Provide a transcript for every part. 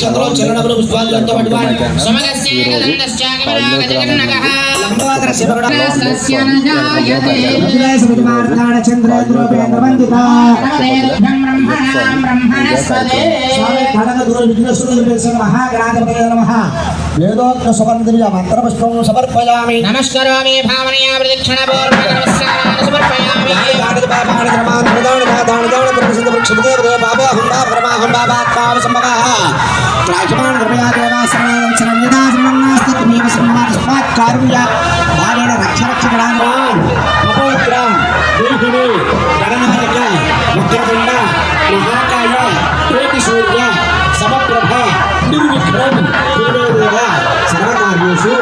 చంద్రో చరణములు పుష్పాలతో పట్టువాడు సమగస్యేకదండశ్చాగమనాగజగన్నగః లంబోదర శివరుడస్య నజాయతే సమితిమార్తాణ చంద్రేంద్రోపేంద్ర వందిత బ్రహ్మణస్పదే స్వామి కళన దూర విఘ్నేశ్వరుడు మహాగణాధిపతయే నమః వేదోక్త సుగంధియ మంత్రపుష్పం సమర్పయామి నమస్కరామి భావనయా ప్రదక్షిణ పూర్వక నమస్కారాన్ని సమర్పయామి గాణిత బాబాణి ధర్మాన్ ప్రదాన దాన దాన ప్రసిద్ధ వృక్షదేవ బాబా హుంబా పరమాహం బాబా తావ సంభవః త్రాజమాన్ కృపయా దేవాసనం సన్నిధానం నాస్తి త్వమేవ సమ్మాస్మాత్ కారుణ్య భావేన రక్ష రక్ష గణానాం మహోగ్ర దీర్ఘిని గణనాయక ముఖ్యతుండ మహాకాయ కోటి సూర్య సమప్రభ నిర్విఘ్నం గురుదేవ సర్వకార్యేషు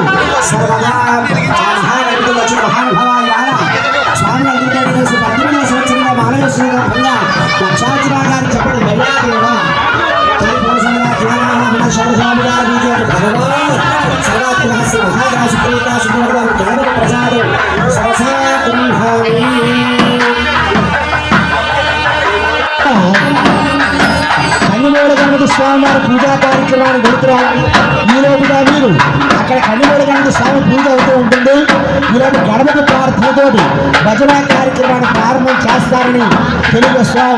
సర్వదా మహానంద లక్ష్మణ మహానుభావాయ స్వామి అందించేసి 18వ సంవత్సరంలో మానవేశ్వరుగా భంగా లక్షాధిరాగాన్ని చెప్పడం దయాదేవ కన్నిమూల గణపతి స్వామివారి పూజా కార్యక్రమాన్ని జరుగుతున్నాం. ఈలోపుగా మీరు అక్కడ కన్నిమూల గణపతి స్వామి పూజ అవుతూ ఉంటుంది. ఈరోజు గణపతి ప్రార్థనతో భజన కార్యక్రమాన్ని ప్రారంభం చేస్తారని తెలియజేస్తాం.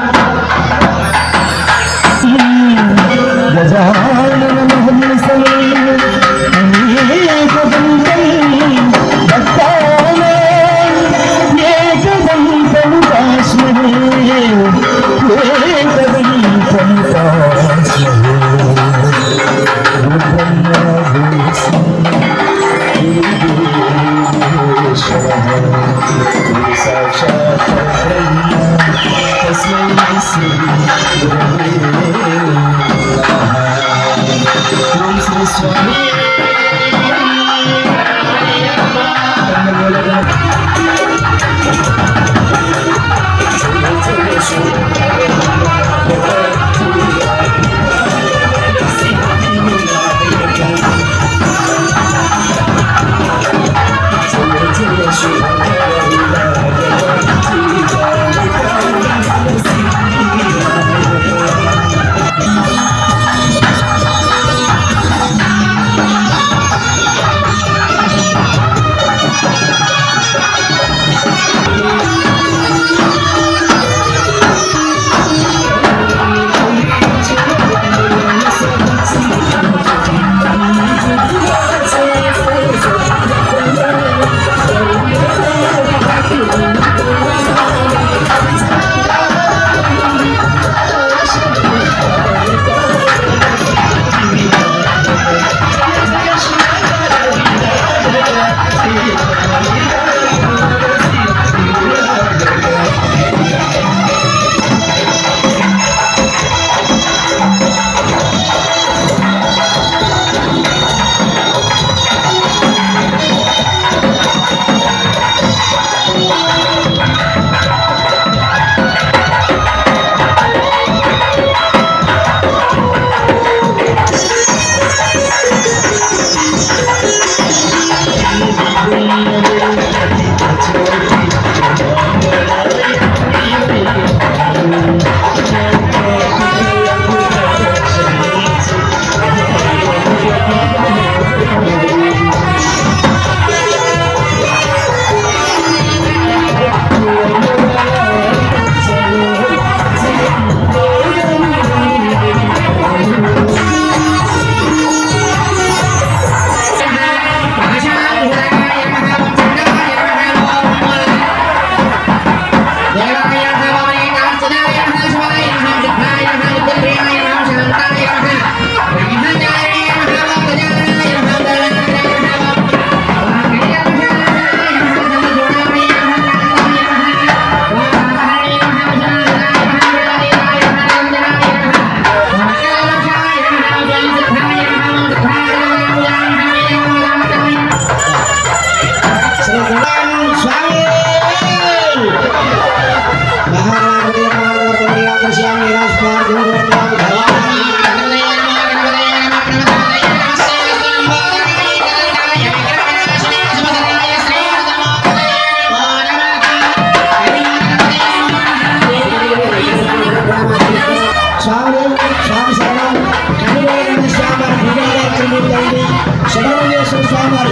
స్వామి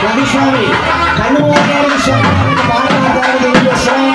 రవిస్వామి కన్నుమూల స్వామి పాఠాలు తెలియజేస్తాం.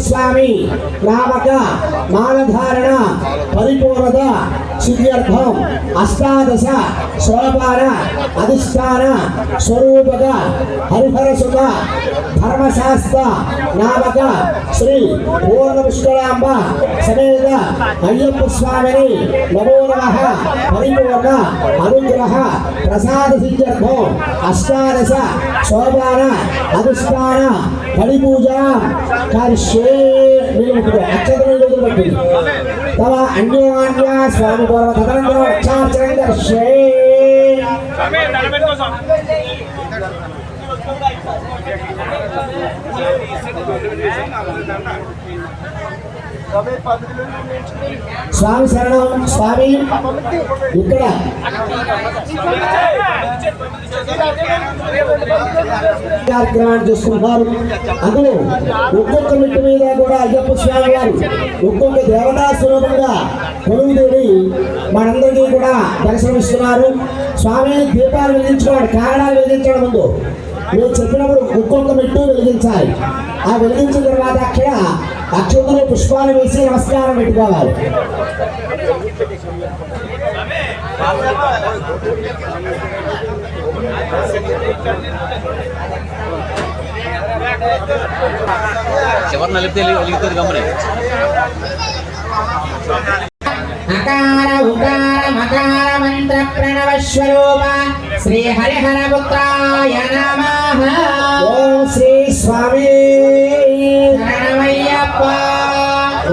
స్వామి నామక మాలధారణ పరిపూర్ణత సిద్ధ్యర్థం అష్టాదశ సోపాన అధిష్టాన స్వరూపక హరిహర సుఖ ధర్మశాస్త్ర నామక శ్రీ పూర్ణ పుష్కరాంబ సమేత అయ్యప్ప స్వామిని నమో నమః పరిపూర్ణ అనుగ్రహ ప్రసాద సిద్ధ్యర్థం అష్టాదశ సోపాన అధిష్టాన బలి పూజ కరిష్యే అక్షతలు తమ అన్యోన్య స్వామి పూర్వ తదనంతరం రక్షార్చనం కరిష్యే. స్వామి శరణం. స్వామి ఇక్కడ కార్యక్రమాన్ని చూసుకుంటున్నారు. అందులో ఒక్కొక్క మెట్టు మీద కూడా అయ్యప్ప స్వామి వారు ఒక్కొక్క దేవతా స్వరూపంగా కొలువుదేవి మనందరికీ కూడా దర్శనమిస్తున్నారు. స్వామి దీపాలు వెలిగించుకోవాలి. కారణాలు వెలిగించడం ముందు మీరు చెప్పినప్పుడు ఒక్కొక్క మెట్టు వెలిగించాలి. ఆ వెలిగించిన తర్వాత అక్కడ అక్షంతలో పుష్పాలు వేసి నమస్కారం పెట్టుకోవాలి. చివరి నలిపితే వెలుగుతుంది గమనే. అకార ఉకార మకార మంత్ర ప్రణవ స్వరూప శ్రీ హరిహర పుత్రాయ నమః. ఓం శ్రీ స్వామి శరణమయ్యప్ప.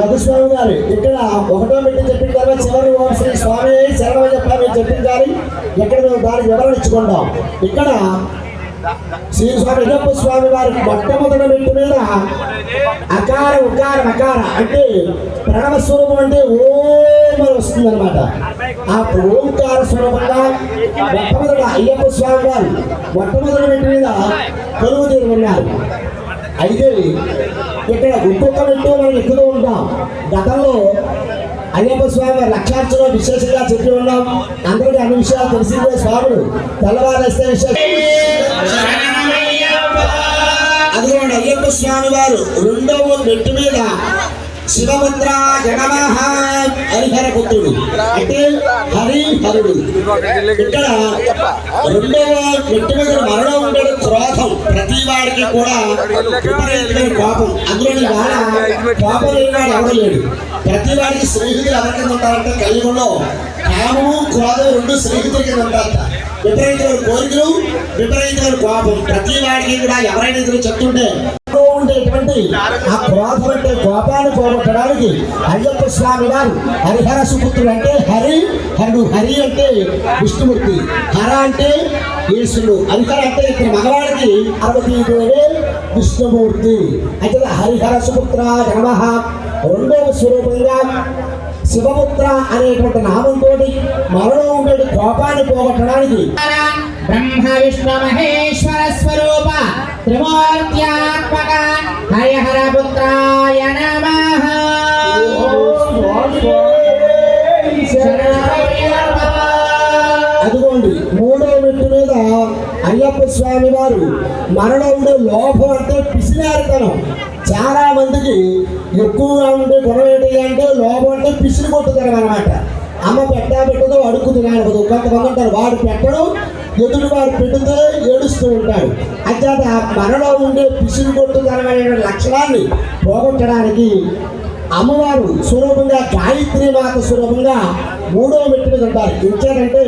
రఘుస్వామి గారు ఇక్కడ ఒకటో మెట్టు చెప్పిన తర్వాత చివరి ఓం శ్రీ స్వామి శరణమయ్యప్ప మీరు చెప్పించాలి. ఎక్కడ మేము దానికి వివరణ ఇచ్చుకుంటాం. ఇక్కడ శ్రీ స్వామి అయ్యప్ప స్వామి వారి మొట్టమొదటి మెట్టు మీద అకార ఉకార మకార అంటే ప్రణవ స్వరూపం అంటే ఓం అని వస్తుంది అనమాట. ఆ ఓంకార స్వరూపంగా మొట్టమొదటి అయ్యప్ప స్వామి వారు మొట్టమొదటి మెట్టు మీద కొలువు తీరు ఉన్నారు. అయితే ఇక్కడ ఒక్కొక్క మెట్టు మనం ఎక్కుతూ ఉంటాం. గతంలో అయ్యప్ప స్వామి లక్షార్చన విశేషంగా చెప్పి ఉన్నాం. అందరికీ అన్ని విషయాలు తెలిసిందే. స్వాములు తెల్లవారేస్తే అదిగోండి అయ్యప్ప స్వామి వారు రెండవ మెట్టు మీద శివపుత్ర జగమహ హరిహర పుత్రుడు అంటే హరిహరుడు. ఇక్కడ రెండవ మెట్టు మీద మరణం ఉండే క్రోధం ప్రతి వాడికి కూడా విపరీతమైన కోపం. అందులోని వాడ కోపం లేని వాడు ఎవరు లేడు. ప్రతి వాడికి స్నేహితులు ఎవరి కింద ఉంటారంటే కలియుగంలో కామము క్రోధం రెండు స్నేహితుల కింద ఉంటారట. విపరీతమైన కోరికలు విపరీతమైన కోపం ప్రతి వాడికి కూడా ఎవరైనా ఇద్దరు చెప్తుంటే ఉండేటువంటి ఆ క్రోధం అంటే కోపాన్ని పోగొట్టడానికి అయ్యప్ప స్వామి వారు హరిహర సుపుత్రుడు అంటే హరుడు. హరి అంటే విష్ణుమూర్తి, హర అంటే ఈశ్వరుడు, హరిహర అంటే ఇక్కడ మగవాడికి పార్వతీదేవి విష్ణుమూర్తి. అయితే హరిహర సుపుత్ర నమః రెండవ స్వరూపంగా శివపుత్ర అనేటువంటి నామంతో మనలో ఉండే కోపాన్ని పోగొట్టడానికి బ్రహ్మ విష్ణు మహేశ్వర స్వరూప త్రిమూర్త్యాత్మక హరిహర పుత్రాయ నమః. అదిగోండి మూడవ మెట్టు మీద అయ్యప్ప స్వామి వారు మనలో ఉండే లోభం అంటే పిసినారితనం. చాలా మందికి ఎక్కువగా ఉండే గుణం ఏంటి అంటే లోభం అంటే పిసిని కొట్టుతారు అనమాట. అమ్మ పెట్టదో అడుగుతుంది కానీ కొంతమంది ఉంటారు వాడు పెట్టడం ఎదుటి వాడు పెడితే ఏడుస్తూ ఉంటాడు. అంచేత మనలో ఉండే పిసిని కొట్టుదనమైన లక్షణాన్ని పోగొట్టడానికి అమ్మవారు స్వరూపంగా గాయత్రి మాత స్వరూపంగా మూడవ మెట్టు మీద ఉంటారు. ఇంకేంటంటే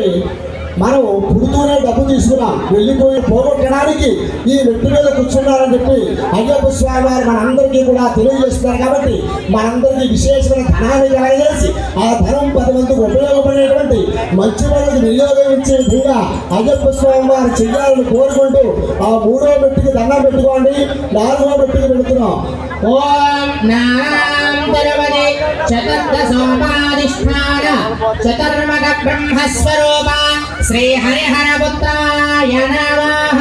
మనం పుడుతూనే డబ్బు తీసుకున్నాం, వెళ్ళిపోయి పోగొట్టడానికి ఈ మెట్టు మీద కూర్చున్నారని చెప్పి అయ్యప్ప స్వామి వారు మనందరికీ కూడా తెలియజేస్తున్నారు. కాబట్టి మనందరికీ విశేషమైన ధనాన్ని కలగజేసి ఆ ధనం 10 మందికి ఉపయోగపడేటువంటి మంచి వాళ్ళకి వినియోగం ఇచ్చే విధంగా అయ్యప్ప స్వామి వారు చెయ్యాలని కోరుకుంటూ ఆ మూడవ మెట్టుకి దండం పెట్టుకోండి. 4వ మెట్టుకి పెడుతున్నాం. ఓం నారాయణి చతుర్దశోపాధిష్ఠాన చతుర్మగ బ్రహ్మస్వరూప శ్రీ హరిహర పుత్రాయ నమః.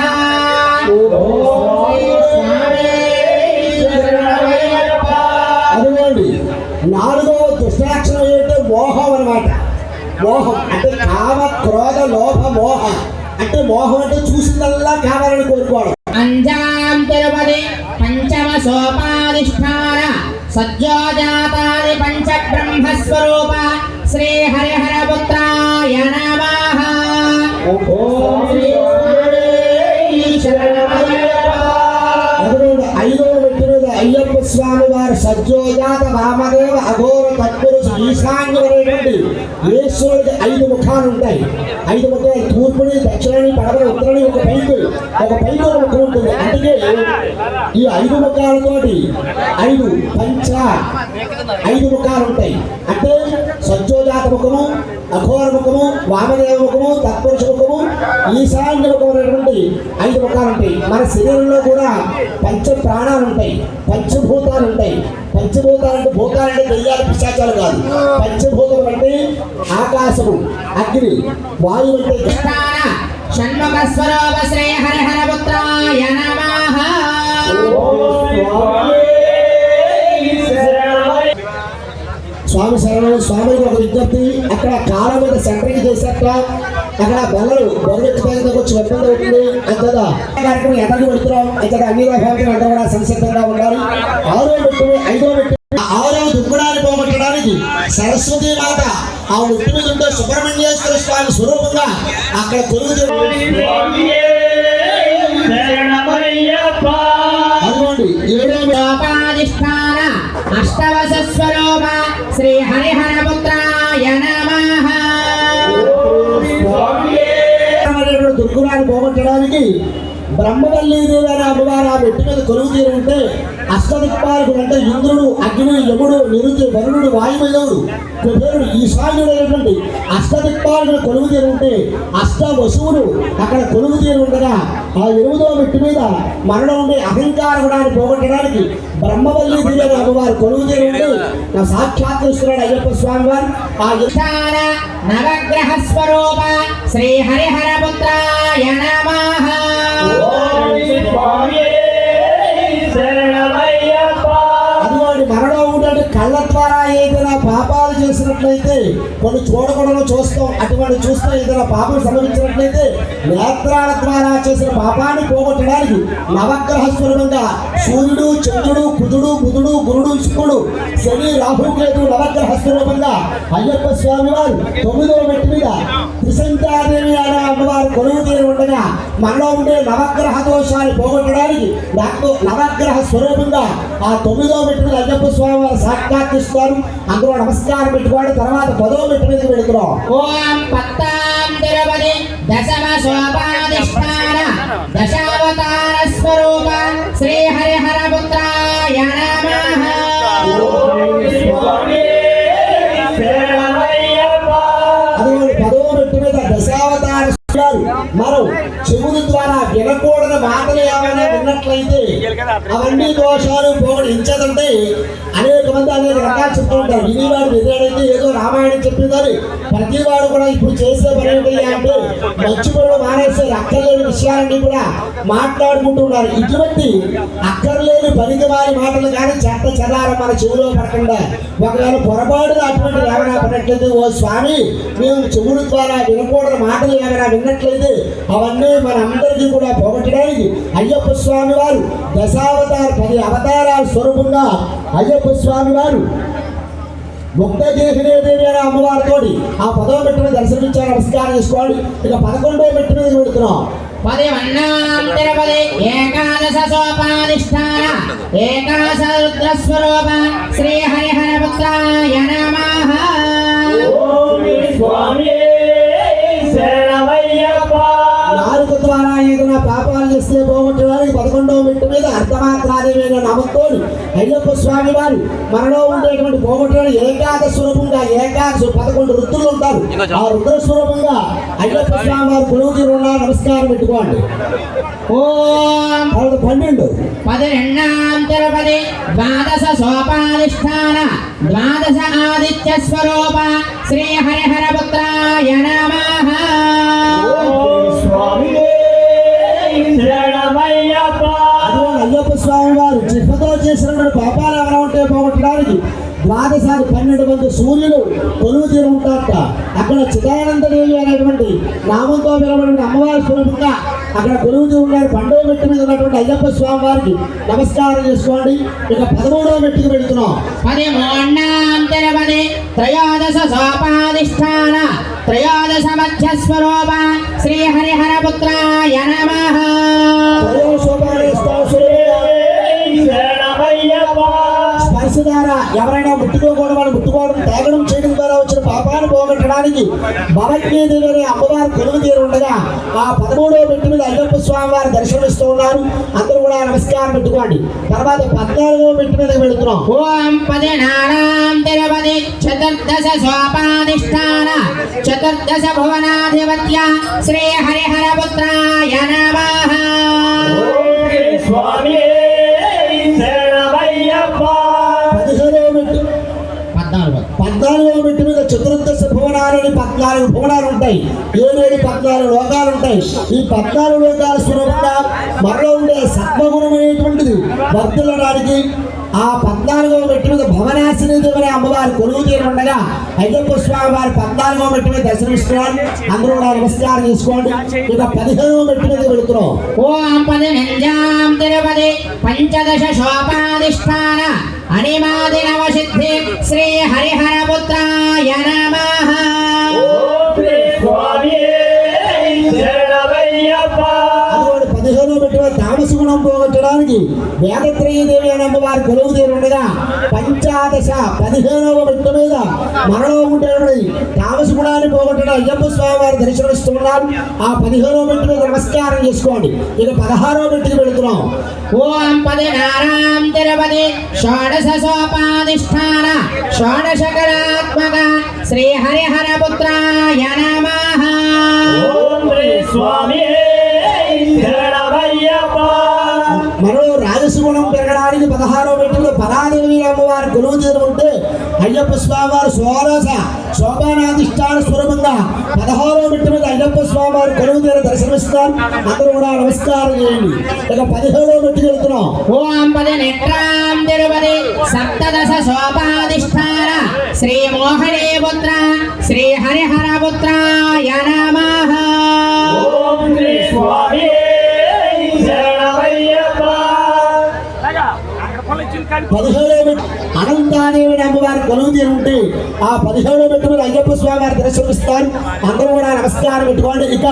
అదిగోండి 4వ దుష్టలక్షణం ఏంటంటే మోహం అన్నమాట. మోహం అంటే కామ క్రోధ లోభ మోహ అంటే మోహం అంటే చూసిందల్లా కావాలని కోరుకోవడం. అంజాం తిరుపతి పంచమ సోపాధిష్ఠాన సజ్జోజాతాది పంచ బ్రహ్మస్వరూప శ్రీ హరిహర పుత్రాయ నమః. అదిగోండి 5వ మెట్టు మీద అయ్యప్ప స్వామి వారు సజ్జోజాత వామదేవ అఘోర తత్పురుష ఈశాన్యమైనటువంటి ఈశ్వరుడికి 5 ముఖాలు ఉంటాయి. 5 ముఖాలు తూర్పుని, దక్షిణాన్ని, పడమని, ఉత్తరాన్ని ఒక పైకి ఒక ముఖం ఉంటుంది. అందుకే ఈ 5 ముఖాలతోటి 5 ముఖాలు ఉంటాయి. అంటే సజ్జోజాత ముఖము, అఘోర ముఖము, వామదేవ ముఖము, తత్పురుష ముఖము, ఈశాన్య ముఖము అనేటువంటి 5 ముఖాలు ఉంటాయి. మన శరీరంలో కూడా పంచ ప్రాణాలు ఉంటాయి, పంచభూతాలు ఉంటాయి. పంచభూతాలు అంటే భూతాలంటే దెయ్యాలు పిశాచాలు కాదు. పంచభూతం అంటే ఆకాశము, అగ్ని, వాయువు అంటే షణ్ముఖ స్వరూప శ్రీ హరిహర పుత్రాయ నమః. స్వామి శరణం. స్వామికి ఒక విజ్ఞప్తి, అక్కడ కాలం మీద సెంటరింగ్ చేసేట అక్కడ బెల్లలు బొరగెత్తుకు వచ్చి ఇబ్బంది అవుతుంది. అంతదా కార్యక్రమం ఎదగి పెడుతున్నాం. ఇక్కడ అన్ని భాగం అంతా కూడా సంసిద్ధంగా ఉండాలి. 6వ మెట్టు, 5వ మెట్టు, 6వ దుఃఖడాన్ని పోగొట్టడానికి సరస్వతి మాత ఆ మెట్టు మీద ఉంటే సుబ్రహ్మణ్యేశ్వర స్వామి స్వరూపంగా అక్కడ కొలువు అష్టవశ స్వరూప శ్రీ హరిహర పుత్రాయ నమః. దుర్గుణాన్ని పోగొట్టడానికి బ్రహ్మవల్లీదేవి అనే అమ్మవారు ఆ మెట్టు మీద కొలువు తీరు ఉంటే అష్టదిక్పాలకుడు అంటే ఇంద్రుడు, అగ్ని, యముడు, నిరుతి, వరుణుడు, వాయుదేవుడు, కుబేరుడు, ఈశాన్యుడు అనేటువంటి అష్టదిక్పాలకుడు కొలువు తీరు ఉంటే అష్ట వసువులు అక్కడ కొలువు తీరు ఉండగా ఆ 8వ మెట్టు మీద మనలో ఉండే అహంకార గుణాన్ని పోగొట్టడానికి బ్రహ్మవల్లీదేవి అనే అమ్మవారు కొలువు తీరు ఉంటే నా సాక్షాత్కరిస్తున్నాడు అయ్యప్ప స్వామి వారు. ఆ నవగ్రహ స్వరూప శ్రీ హరిహర పుత్రాయ నమః. అటువంటి మరణం ఉంటే కళ్ళ ద్వారా ఏదైనా పాపాలు చేసినట్లయితే కొన్ని చూడకూడదు చూస్తాం. అటువంటి చూస్తే ఏదైనా పాపం సంభవించినట్లయితే నేత్రాల ద్వారా చేసిన పాపాన్ని పోగొట్టడానికి నవగ్రహ స్వరూపంగా సూర్యుడు, చంద్రుడు, కుజుడు, బుధుడు, గురుడు, శుక్రుడు, శని, రాహుకేతు నవగ్రహ స్వరూపంగా అయ్యప్ప స్వామి వారు 9వ మెట్టు మీద త్రిశంకాదేవి అనే అమ్మవారు కొలువు తీరు ఉండగా మనలో ఉండే నవగ్రహ దోషాన్ని పోగొట్టడానికి నవగ్రహ స్వరూపంగా ఆ 9వ మెట్టు మీద అయ్యప్ప స్వామి వారు సాక్షాత్కరిస్తారు. అందులో నమస్కారం పెట్టుకోండి. తర్వాత 10వ మెట్టు మీదకి వెళుతున్నాం. ఓం పత్తాం తిరుపతి దశమ సోపాధిష్టాన దశావతార స్వరూప శ్రీ హరిహర పుత్రాయ నమః. అటువంటి 10వ మెట్టు మీద దశావతార మనం చెవుల ద్వారా వినకూడని మాటలు ఏమైనా విన్నట్లయితే అవన్నీ దోషాలు పోగొట్టించదంటే అనేక మంది అనేక రకాలు చెప్తూ ఉంటారు. వినివాడు ఎదురైతే ఏదో రామాయణం చెప్పిందని ప్రతి వాడు కూడా ఇప్పుడు చేసే పని ఏంటి అంటే మంచి పనులు మానేసే అక్కర్లేని విషయాలన్నీ కూడా మాట్లాడుకుంటున్నారు. ఇటువంటి అక్కర్లేని పనికి వారి మాటలు కానీ చెత్త చెదారం మన చెవులో పడకుండా ఒకవేళ పొరపాటుగా అటువంటి ఏమైనా పడినట్లయితే ఓ స్వామి మేము చెవుల ద్వారా వినకూడని మాటలు ఏమైనా విన్నట్లయితే అవన్నీ మనందరికీ కూడా పోగొట్టడానికి అయ్యప్ప స్వామి వారు దశావతార 10 అవతారాల స్వరూపంగా అయ్యప్ప స్వామి వారు ముక్తదేహిదేవి అనే అమ్మవారితో ఆ 10వ మెట్టు మీద దర్శనమిచ్చారు. నమస్కారం చేసుకోండి. ఇక 11వ మెట్టు మీద వెళుతున్నాం. 10 తిరుపతి ఏకాదశ సోపాధిష్టాన ఏకాదశ రుద్ర స్వరూప శ్రీ హరిహర పుత్రాయ నమః. నాలుగు ద్వారా ఏదైనా పాపాలు చేస్తే పోగొట్టడానికి 11వ మెట్టు మీద అర్ధమాత్రాదేవైన నామంతో అయ్యప్ప స్వామి వారు మనలో ఉండేటువంటి పోగొట్టడానికి ఏకాదశ స్వరూపంగా 11 రుద్రులు ఉంటారు. ఆ రుద్ర స్వరూపంగా అయ్యప్ప స్వామి వారు కొలువు తీరు ఉన్నారు. నమస్కారం పెట్టుకోండి. ఓం 12 తిరుపతి ద్వాదశ సోపాధిష్టాన ద్వాదశ ఆదిత్య స్వరూప శ్రీ హరిహర పుత్రాయ నమః. అయ్యప్ప స్వామి వారు చిప్పతో చేసినటువంటి పాపాలు ఎలా ఉంటే పోగొట్టడానికి 12 మంది సూర్యులు కొలువు తీరు ఉంటారట. అక్కడ చిదానందదేవి అనేటువంటి నామంతో పిలవబడిన అమ్మవారి స్వరూపంగా అక్కడ కొలువు తీరు ఉన్నారు. 12వ మెట్టు మీద ఉన్నటువంటి అయ్యప్ప స్వామి వారికి నమస్కారం చేసుకోండి. ఇక 13వ మెట్టుకు వెళుతున్నాం. 13 తిరుపతి త్రయోదశ సోపాధిష్టాన త్రయోదశ మధ్య స్వరూప శ్రీ హరిహర పుత్రాయ నమః. స్పర్శ ద్వారా ఎవరైనా ముట్టుకోకూడదు వాళ్ళు ముట్టుకోవడం తాగడం చేయడం ద్వారా వచ్చిన పాపాన్ని పోగొట్టడానికి భవజ్ఞదేవి అనే అమ్మవారు కొలువు తీరు ఉండగా ఆ 13వ మెట్టు మీద అయ్యప్ప స్వామి వారు దర్శనమిస్తూ ఉన్నారు. అందరూ కూడా నమస్కారం పెట్టుకోండి. తర్వాత 14వ మెట్టు మీదకి వెళుతున్నాం. ఓం పదినానాం తిరుపతి చతుర్దశ సోపాధిష్టాన చతుర్దశ భువనాధిపత్య శ్రీ హరిహర పుత్రాయ నమః. స్వామి శరణమయ్యప్ప. 14వ మెట్టు మీద చతుర్దశ భువనాలని 14 భువనాలు ఉంటాయి. 14 లోకాలు ఉంటాయి. ఈ 14 లోకాల స్వరూపంగా మనలో ఉండే సత్వగుణం అనేటువంటిది వర్ధిల్లడానికి ఆ 14వ మెట్టు మీద భవనాశిని దేవనే అమ్మవారి కొలువు తీరు ఉండగా అయ్యప్ప స్వామి వారి 14వ మెట్టు మీద దర్శనమిస్తున్నారు. అందరూ కూడా నమస్కారం చేసుకోండి. ఇక 15వ మెట్టు మీద వెళుతున్నాం. ఓం పదినంజాం తిరుపతి పంచదశ శోపాధిష్టాన అనిమాది నవసిద్ధి శ్రీ హరిహర పుత్రాయ నమః. స్వామి శరణమయ్యప్ప. 15వ మెట్టు మీద తామస గుణం పోగొట్టడానికి వేదత్రయదేవి అనే అమ్మవారి కొలువు తీరు ఉండగా పంచాదశ 15వ మెట్టు మీద మనలో ఉండేటువంటి తామస గుణాన్ని పోగొట్టడం అయ్యప్ప స్వామి వారి దర్శనమిస్తున్నారు. ఆ 15వ మెట్టు మీద నమస్కారం చేసుకోండి. ఇక 16వ మెట్టుకి వెళుతున్నాం. ఓం పదినానాం తిరుపతి షోడశ సోపాధిష్టాన షోడశ కళాత్మక శ్రీ హరిహర పుత్రాయ నమః. స్వామి శరణమయ్యప్ప. మనలో రాజసుగుణం పెరగడానికి 16వ మెట్టులో పరాదేవి అమ్మవారి కొలువు తీరు ఉంటే అయ్యప్ప స్వామి వారు షోడశ శోభానాధిష్టాన స్వరూపంగా 16వ మెట్టు మీద అయ్యప్ప స్వామి వారి కొలువు తీరు దర్శనమిస్తారు. అందరూ కూడా నమస్కారం చేయండి. ఇక 17వ మెట్టుకి వెళ్తున్నాం. ఓం పదినేత్రాం తిరుపతి సప్తదశ సోపాధిష్టాన శ్రీ మోహనే పుత్ర శ్రీ హరిహర పుత్రాయ నమః. స్వామి శరణమయ్యప్ప. 17వ మెట్టు అనంతాదేవి అమ్మవారి కొలువు తీరు ఉంటే ఆ 17వ మెట్టు మీద అయ్యప్ప స్వామి వారి దర్శనమిస్తారు. అందరూ కూడా నమస్కారం పెట్టుకోండి. ఇక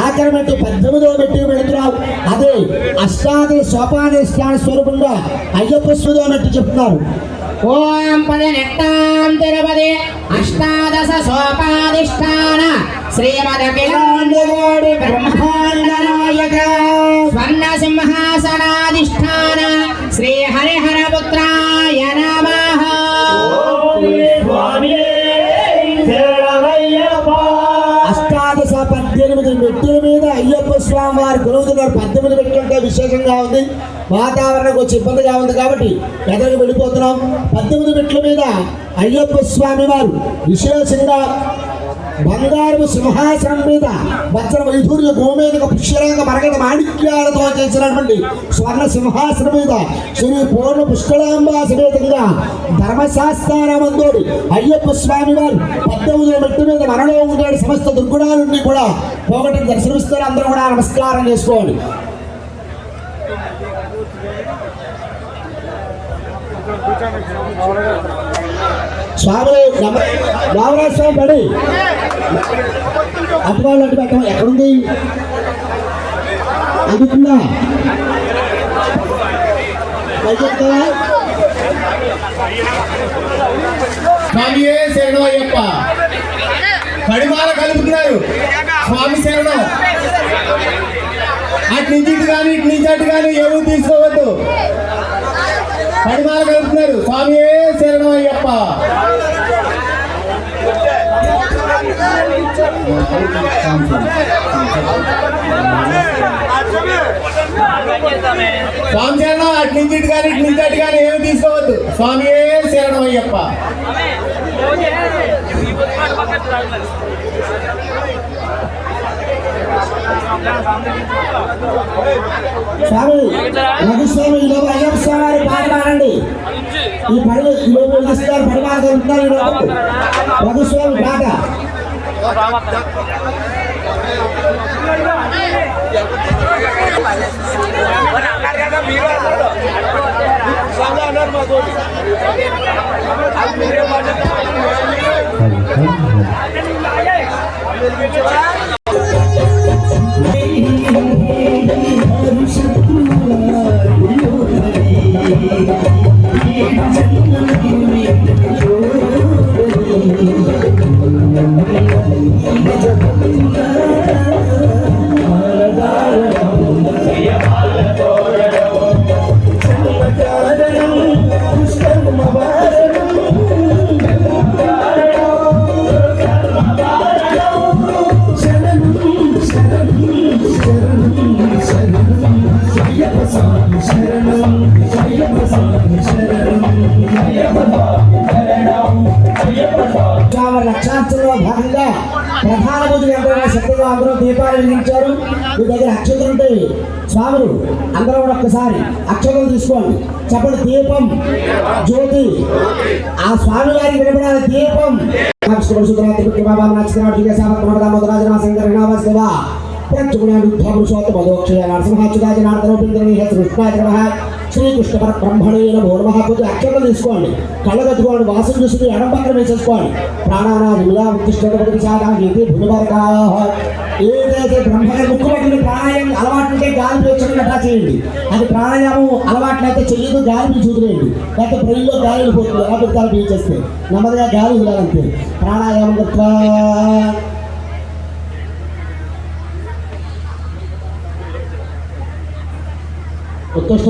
ఆఖరి మెట్టు 18వ మెట్టుకు వెళుతున్నాం. అదే అష్టాదశ సోపాధిష్టాన స్వరూపంగా అయ్యప్ప స్వామి మెట్టు చెప్తున్నారు. ఓం పదినెట్టాం తిరుపతి అష్టాదశ సోపాధిష్టాన శ్రీమదఖిలాండకోటి బ్రహ్మాండ నాయక స్వర్ణ సింహాసనాధిష్టాన శ్రీ హరిహర పుత్రాయ నమః. స్వామి శరణమయ్యప్ప. అష్టాదశ 18 మెట్టుల మీద అయ్యప్ప స్వామి వారి కొలువుతున్నారు. 18 మెట్లు అంటే విశేషంగా ఉంది. వాతావరణం కొంచెం ఇబ్బందిగా ఉంది కాబట్టి ఎదరికి వెళ్ళిపోతున్నాం. 18 మెట్ల మీద అయ్యప్ప స్వామి వారు విశేషంగా బంగారు సింహాసనం మీద వజ్ర వైఢూర్య గోమేదక పుష్యరాగ మరగడ మాణిక్యాలతో చేసినటువంటి స్వర్ణ సింహాసనం మీద శ్రీ పూర్ణ పుష్కళాంబా సమేతంగా ధర్మశాస్త్రామందోడి అయ్యప్ప స్వామి వారు 18వ మెట్టు మీద మనలో ఉండే సమస్త దుర్గుణాలన్నీ కూడా పోగొట్టి దర్శనమిస్తారు. అందరూ కూడా నమస్కారం చేసుకోండి. స్వామి రామరాజ స్వామి పడి అటువాళ్ళు అటు పెట్టడం ఎక్కడుంది అందుకుందా స్వామి శరణం అయ్యప్ప. పడిమాల కలుపుతున్నారు. స్వామి శరణం. అటు నుంచి ఇటు కానీ ఇటు నుంచి అటు కానీ ఎవరు తీసుకోవద్దు. పడిమాల కలుపుతున్నారు. స్వామి శరణం అయ్యప్ప. స్వామి శరణం. అటు నుంచి ఇటు కానీ ఇటు నుంచి అటు కానీ ఏమి తీసుకోవద్దు. స్వామి శరణం అయ్యప్ప. స్వామి రఘుస్వామి ఈలోపు అయ్యప్ప స్వామి వారి పాట పాడండి. ఈ పడి ఈలోపు వెలిగిస్తారు. పడిమాల కలుపుతున్నారు. ఈలోపు రఘుస్వామి పాట. ప్రధాన పూజలు ఎంతైనా శక్తిగా అందరూ దీపాలు వెలిగించారు. మీ దగ్గర అక్షతలు ఉంటాయి స్వాములు, అందరూ కూడా ఒక్కసారి అక్షతలు తీసుకోండి. చెప్పండి, దీపం జ్యోతి. ఆ స్వామి వారికి వినపడాలి దీపం. శ్రీకృష్ణ పరబ్రహ్మణే నమో నమః. కొద్దిగా అక్షతలు తీసుకోండి, కళ్ళ కట్టుకోండి, వాసన చూసుకుని ఎడం పక్కన వేసేసుకోండి. ప్రాణానాది ఏదైతే బ్రహ్మగారి ముక్కుబట్టి ప్రాణాయామం అలవాటు ఉంటే గాలి పీల్చడం అట్లా చేయండి. అది ప్రాణాయామం అలవాట్లయితే చెయ్యదు, గాలి పీల్చుకునేయండి. లేకపోతే బ్రెయిన్లో గాలి వెళ్ళిపోతుంది. ఎలా పెడతారు పీల్చేస్తే నెమ్మదిగా గాలి వెళ్ళాలంతే. ప్రాణాయామం उत्कृष्ट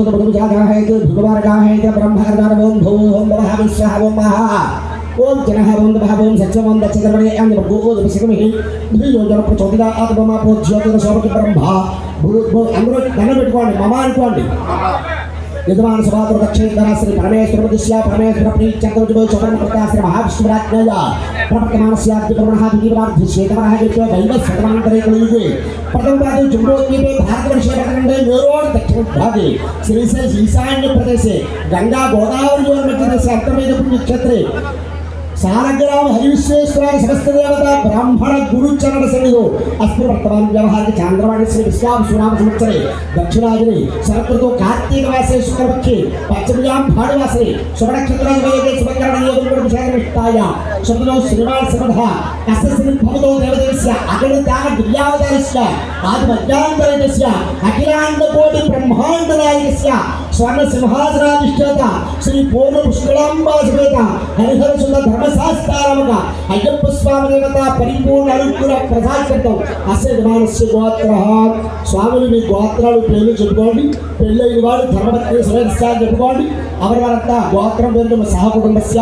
ओम जनः ओम नमः ओम सत्यम ओम दक्षिणमणे ओम भूत विश्वमिहि धियो जन प्रचोदिता आत्मा ज्योतिर स्वरूप ब्रह्मा भूत अंदर దండం పెట్టుకోండి, మమ అనుకోండి. यजमान सभात्र दक्षिणेश्वर श्री परमेश्वर दिश्या परमेश्वर प्रीत्यंतोजो चौवन प्रत्याश्री महाविष्णुराज्ञया प्रपक्यमानस्याद्य ब्रह्मणः दिव्यवार्ध श्वेतवरः विद्यो दैव सतमान्तरे कलियुगे प्रथम पादे जुम्बोद्वीपे भारतवर्षे प्रखण्डे मेरोड दक्षिण भागे श्रीशैल ईशान्य प्रदेशे गंगा गोदावरी मध्यदेशे अन्तर्वेद पुण्यक्षेत्रे सारग्राम हरिविश्वेश्वर समस्त देवता ब्राह्मण गुरुचरण सन्निधो अस्मिन् वर्तमान व्यवहारिक चांद्रवाणी श्री विश्वावसुनाम संवत्सरे दक्षिणायने शरदृतौ कार्तिक मासे शुक्लपक्षे पञ्चम्यां भानुवासरे शुभनक्षत्रादिवये शुभकरणयोगविषयनिष्ठाया शब्दो श्रीमान समधः कस्य भवतो देवदेवस्य अगणिताः दिव्यावतारस्य आदिमध्यान्तरस्य अखिलाण्डकोटि ब्रह्माण्डनायकस्य स्वर्ण सिंहासनाधिष्ठाता श्री पूर्ण पुष्कलांबा समेत हरिहर सुंदर धर्मशास्त्रात्मक अय्यप्प स्वामी देवता परिपूर्ण अनुग्रह प्रसादकर्तौ अस्य जमानस्य गोत्रः स्वामी మీ గోత్రాలు పేర్లు చెప్పుకోండి. పెళ్ళైన వాడు ధర్మపత్ని సమేత చెప్పుకోండి. అవరంతా గోత్రం పేరు సహ కుటుంబస్య.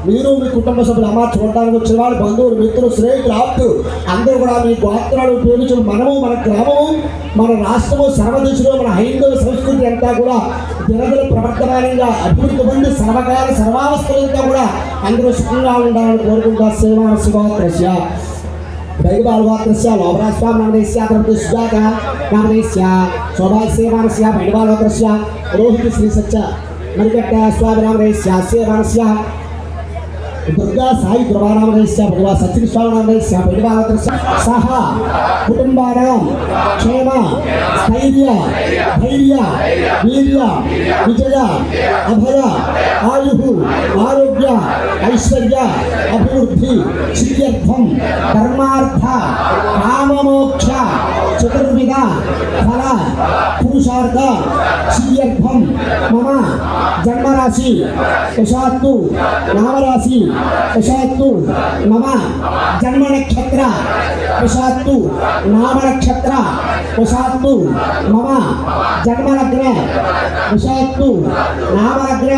మీరు మీ కుటుంబ సభ్యులు అమ్మ చూడడానికి వచ్చిన వాళ్ళు బంధువులు మిత్రులు స్నేహితులు ఆప్తులు అందరూ కూడా మీ గోత్రాలు పేర్లు చెప్పి మనము మన గ్రామము మన రాష్ట్రము సర్వదేశంలో మన హైందవ సంస్కృతి అంతా కూడా దినదిన ప్రవర్తమానంగా అభివృద్ధి పొంది సర్వకాల సర్వావస్థలంతా కూడా అందరూ సుఖంగా ఉండాలని కోరుకుంటా. సేవాన శివోత్రస్య दैवालवात्रस्य लोभरास्वाम नामदेस्य सुजाता नामदेस्य शोभासेवानस्य भैरवालवात्रस्य रोहित श्री सच्च मणिकट्ट स्वामी नामदेस्य सेवानस्य दुर्गा साई ध्रुवानामदेस्य भैरवा सचिन स्वामी नामदेस्य भैरवालवात्रस्य सह कुटुंबानां क्षेम स्थैर्य धैर्य वीर्य विजय अभय आयुः आरोग्य ऐश्वर्य अभिवृद्धि सिद्ध्यर्थं धर्मार्थ काममोक्ष चतुर्विध फल पुरुषार्थ सिद्ध्यर्थं मम जन्मराशि वशात्तु नामराशि वशात्तु मम जन्म नक्षत्र वशात्तु नाम नक्षत्र वशात्तु मम जन्म लग्न वशात्तु नाम लग्न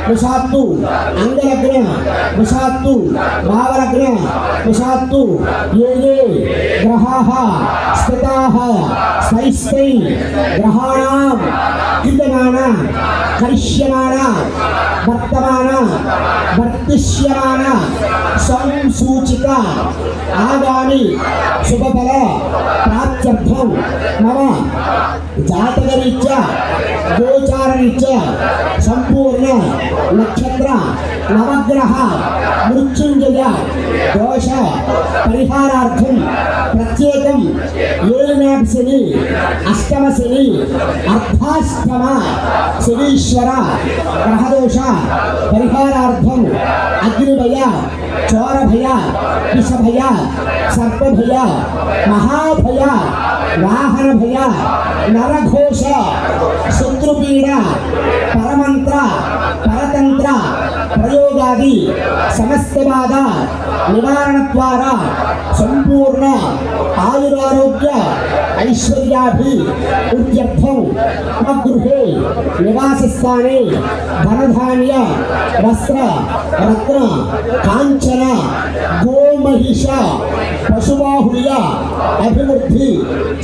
वशात्तु अंग लग्न वशात्तु भाव लग्न वशात्तु ये ये ग्रहाः स्थिताः स्थैस्थै ग्रहाणां विद्यमान करिष्यमाण वर्तमान वर्तिष्यमान संसूचित आगामी शुभफल प्राप्त्यर्थं मम जातकरीत्या गोचाररीत्या संपूर्ण नक्षत्र नवग्रह मृत्युंजय दोष परिहारार्थं प्रत्येकं ఏలినాటి శని అష్టమ శని అర్ధాష్టమ శనీశ్వర గ్రహదోష పరిహారార్థం అగ్నిభయ చోరభయ విషభయ సర్పభయ మహాభయ వాహనభయ నరఘోష శత్రుపీడ పరమంత్ర పరతంత్ర ప్రయోగాది సమస్త బాధ నివారణ ద్వారా సంపూర్ణ ఆయురారోగ్య ఐశ్వర్యాభివృద్ధ్యర్థం మమ గృహే నివాసస్థానే ధనధాన్య వస్త్ర రత్న కాంచన గోమ బ్రహ్మహిష పశుబాహుల్య అభివృద్ధి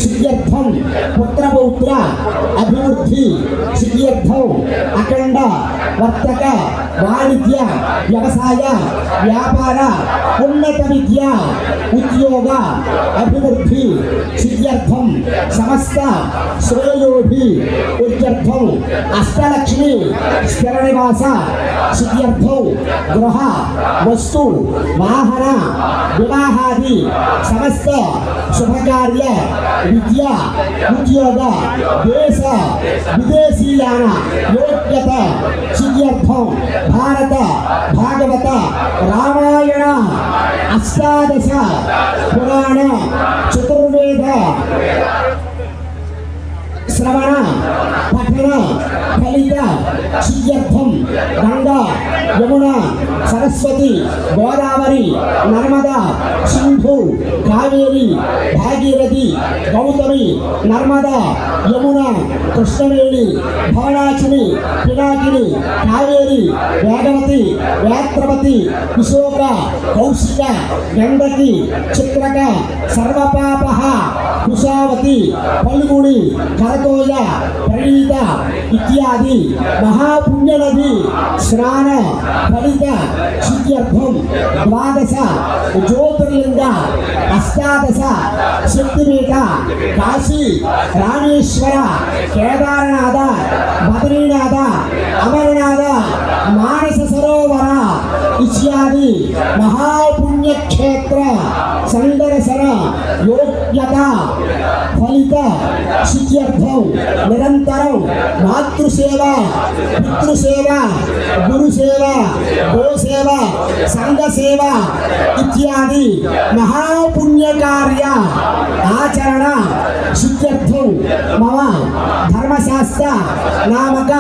సిద్ధ్యర్థం పుత్రపౌత్ర అభివృద్ధి సిద్ధ్యర్థం అఖండ వర్తక వాణిజ్య వ్యవసాయ వ్యాపార ఉన్నత విద్య ఉద్యోగ అభివృద్ధి సిద్ధ్యర్థం సమస్త శ్రేయోభి ఉద్యర్థం అష్టలక్ష్మి స్థిర నివాస సిద్ధ్యర్థం గృహ వస్తు వాహన వివాహాది సమస్త శుభకార్య విద్య ఉద్యోగ దేశ విదేశీయాన యోగ్యత సిద్ధ్యర్థం భారత భాగవత రామాయణ అష్టాదశ పురాణ చతుర్వేద శ్రవణ పఠన ఫలిత సిద్ధ్యర్థం గంగా యమున సరస్వతి గోదావరి నర్మదా సింధు కావేరి భాగీరథి గౌతమి నర్మదా యమున కృష్ణవేణి భవనాచిని పినాకిని కావేరి వేగవతి వేత్రవతి విశోక కౌశిక గండకి చిత్రక సర్వపాప కుశావతి పల్గుడి కరతోయ ప్రణీత ఇత్యాది మహాపుణ్యనది స్నాన ఫలిత సిద్ధ్యర్థం ద్వాదశ జ్యోతిర్లింగ అష్టాదశ శక్తిపీఠ కాశీ రామేశ్వర కేదారనాథ బద్రీనాథ అమరనాథ మానస సరోవర ఇత్యాది మహాపుణ్యక్షేత్ర సందర్శన యోగ్యత ఫలిత సిద్ధ్యర్థం నిరంతరం మాతృసేవ పితృసేవ గురుసేవ గోసేవ సంఘసేవ ఇత్యాది మహాపుణ్యకార్య ఆచరణ సిద్ధ్యర్థం మమ ధర్మశాస్త్ర నామక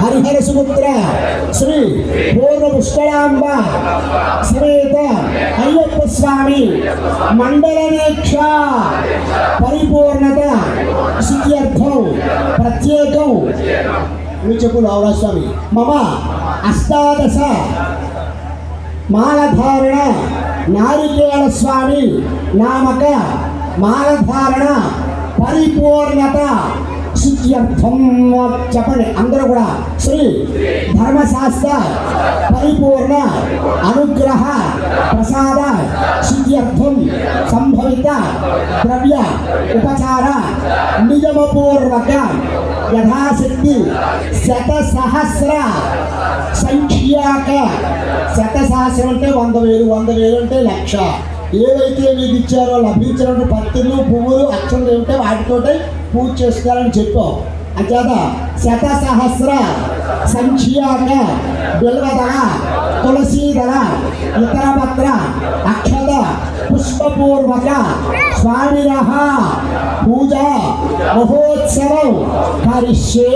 హరిహర సుపుత్ర శ్రీ పూర్వ పుష్కరాంబ సమేత అయ్యప్ప స్వామి మండలనేక్ష పరిపూర్ణత సిద్ధ్యర్థం ప్రత్యేకం మీరు చెప్పు రావురా స్వామి మమ అష్టాదశ మాలధారణ నారికేళ స్వామి నామక మాలధారణ పరిపూర్ణత సిద్ధ్యర్థం చెప్పండి అందరూ కూడా శ్రీ ధర్మశాస్త్ర పరిపూర్ణ అనుగ్రహ ప్రసాద సిద్ధ్యర్థం సంభవిత ద్రవ్య ఉపచార నియమపూర్వక యథాశక్తి శతసహస్ర సంఖ్యాక శతసహస్రం అంటే 100,000 అంటే 1,00,000 ఏవైతే మీకు ఇచ్చారో లభించినటువంటి పత్తులు పువ్వులు అక్షంలు ఏమిటో వాటితోటే పూజ చేసుకోవాలని చెప్పాం అంచేత శతసహస్ర సంఖ్యాక బిల్వదళ తులసీదళ ఇతరపత్ర అక్షత పుష్పపూర్వక స్వామినః పూజ మహోత్సవం కరిష్యే.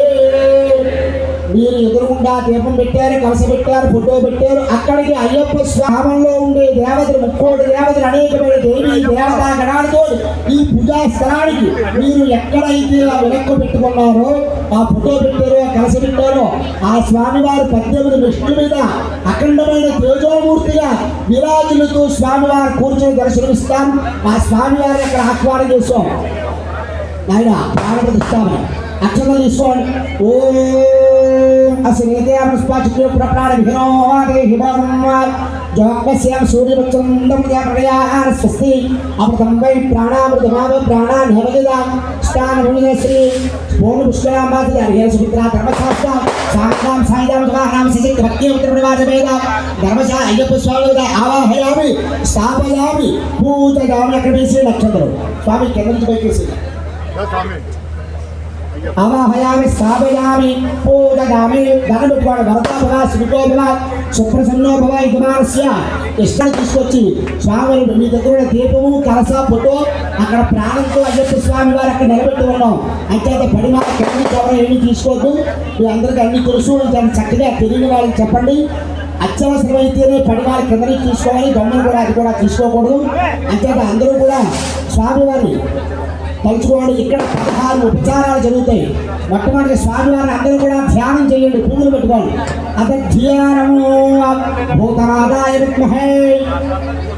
మీరు ఎదురుగుండా దీపం పెట్టారు, కలస పెట్టారు, ఫోటో పెట్టారు. అక్కడికి అయ్యప్ప స్వామంలో ఉండే దేవతలు 30 దేవతలు అనేకమైన దేవి దేవతా గణాలతో ఈ పూజా స్థలానికి మీరు ఎక్కడైతే ఆ విలక్కు పెట్టుకున్నారో, ఆ ఫోటో పెట్టారో, ఆ కలస పెట్టారో, ఆ స్వామివారి 18 విష్ణు మీద అఖండమైన తేజోమూర్తిగా విరాజులతో స్వామివారు కూర్చొని దర్శనమిస్తాం. ఆ స్వామివారి అక్కడ ఆహ్వానం చేస్తాం. నాయన ప్రాణప్రతిష్ఠాపన అక్షతలు తీసుకోండి. ఓం అశ్రీతే పుష్పాచిత్ర ప్రప్రాణ విహరోదే హిమం జోగస్యాం సూర్యవచ్చందం ప్రళయాన స్వస్తి అమృతం వై ప్రాణామృతమావ ప్రాణాన్యవదిదాం స్థానమునిద శ్రీ పూర్ణ పుష్కరాంబాది హరిహర సుమిత్ర ధర్మశాస్త్ర సాంగాం సాయిదాం సమాహనాం శిశక్తి భక్తి ఉత్తరవాజమేద ధర్మశా అయ్యప్ప స్వామి ఆవాహయామి స్థాపయామి పూజయామి. అక్కడ వేసి నక్షత్రం స్వామి కింద నుంచి పైకేసి ఆవాహయామి స్థాపయామి పూజయామి. ధనం పెట్టుకోండి. వరదాభవ శివికోభవ సుప్రసన్నోభవ యజమానస్య ఇష్టాన్ని తీసుకొచ్చి స్వామి మీ దగ్గర దీపము కలస ఫోటో అక్కడ ప్రాణంతో అయ్యప్ప స్వామి వారు అక్కడ నిలబెట్టి ఉన్నాం. అంచేత పడిమాల కింద ఎవరు ఏమీ తీసుకోవద్దు. మీ అందరికీ అన్ని తెలుసు. దాన్ని చక్కగా తెలియని వాళ్ళకి చెప్పండి. అత్యవసరమైతేనే పడిమాల కింద తీసుకోవాలి. దొమ్మను కూడా అది కూడా తీసుకోకూడదు. అంచేత అందరూ కూడా స్వామివారిని తలుచుకోండి. ఇక్కడ 16 ఉపచారాలు జరుగుతాయి. మొట్టమొదటి స్వామివారిని అందరూ కూడా ధ్యానం చేయండి. పూజలు పెట్టుకోండి. అత ధ్యానము భూతనాదాయ విద్మహే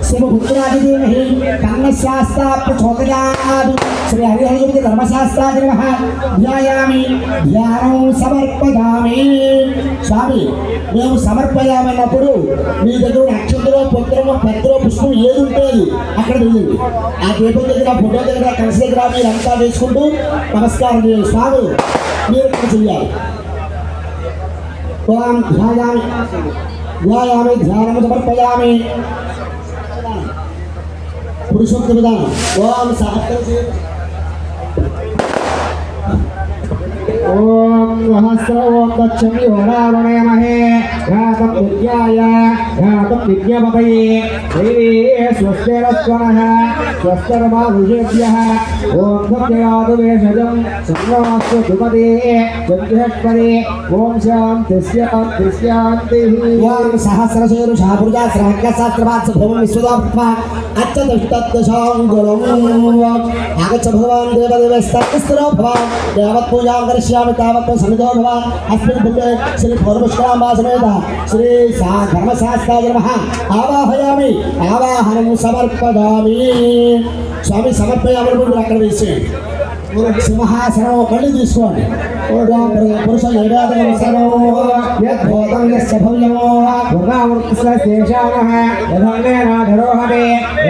శివపుత్రాదిదేమహి కన్నశాస్త్ర ప్రచోదయాదు శ్రీ హరిహరి ధర్మశాస్త్రాది నమః ధ్యాయామి ధ్యానం సమర్పయామి. స్వామి మేము సమర్పయామన్నప్పుడు మీ దగ్గర నక్షత్రమో పుత్రమో పత్రమో పుష్పం ఏది ఉంటుంది అక్కడ వెళ్ళండి. ఆ దీపం దగ్గర ఫోటో దగ్గర కలసి దగ్గర మీరంతా వేసుకుంటూ నమస్కారం చేయండి. స్వామి మీరు ఇక్కడ చెయ్యాలి. ఓం ధ్యాయామి ధ్యాయామి ధ్యానం సమర్పయామి. పురుషోక్త విధానం. ఓం సహస్ర ఓం సహస్ర ఓం దక్షమి వరావణయమహే ఘాతం విద్యాయ ఘాతం విద్యాపతయే దైవే స్వస్తిరస్వనః స్వస్తిర్మానుషేభ్యః ఓం సత్యయాదు వేషజం సంగమాస్వ దుపదే జంధ్యష్పదే ఓం శాంతి శాంతి శాంతి. ఓం సహస్రశీరుషా పురుషా సహస్రపాత్స భూమి విశ్వదాత్మా అచ్చదష్టదశాంగులం ఆగచ్చ భగవాన్ దేవదేవస్తస్థిరో భవాన్ దేవత్ పూజాం కరిష్యామి తావత్ సమితో భవాన్ అస్మిన్ బింబే శ్రీ పూర్వష్కాంబా సమేత శ్రీ ధర్మశాస్త్రాయ నమః ఆవాహయామి ఆవాహనం సమర్పయామి. స్వామి సమర్పయామని మీరు అక్కడ వేసేయండి. సింహాసనం మళ్ళీ తీసుకోండి. పురుష ఏడాదవసనో యద్భూతం యస్య భవ్యమో దుర్గామూర్తిశేషానః యథాన్నేనాధరోహతే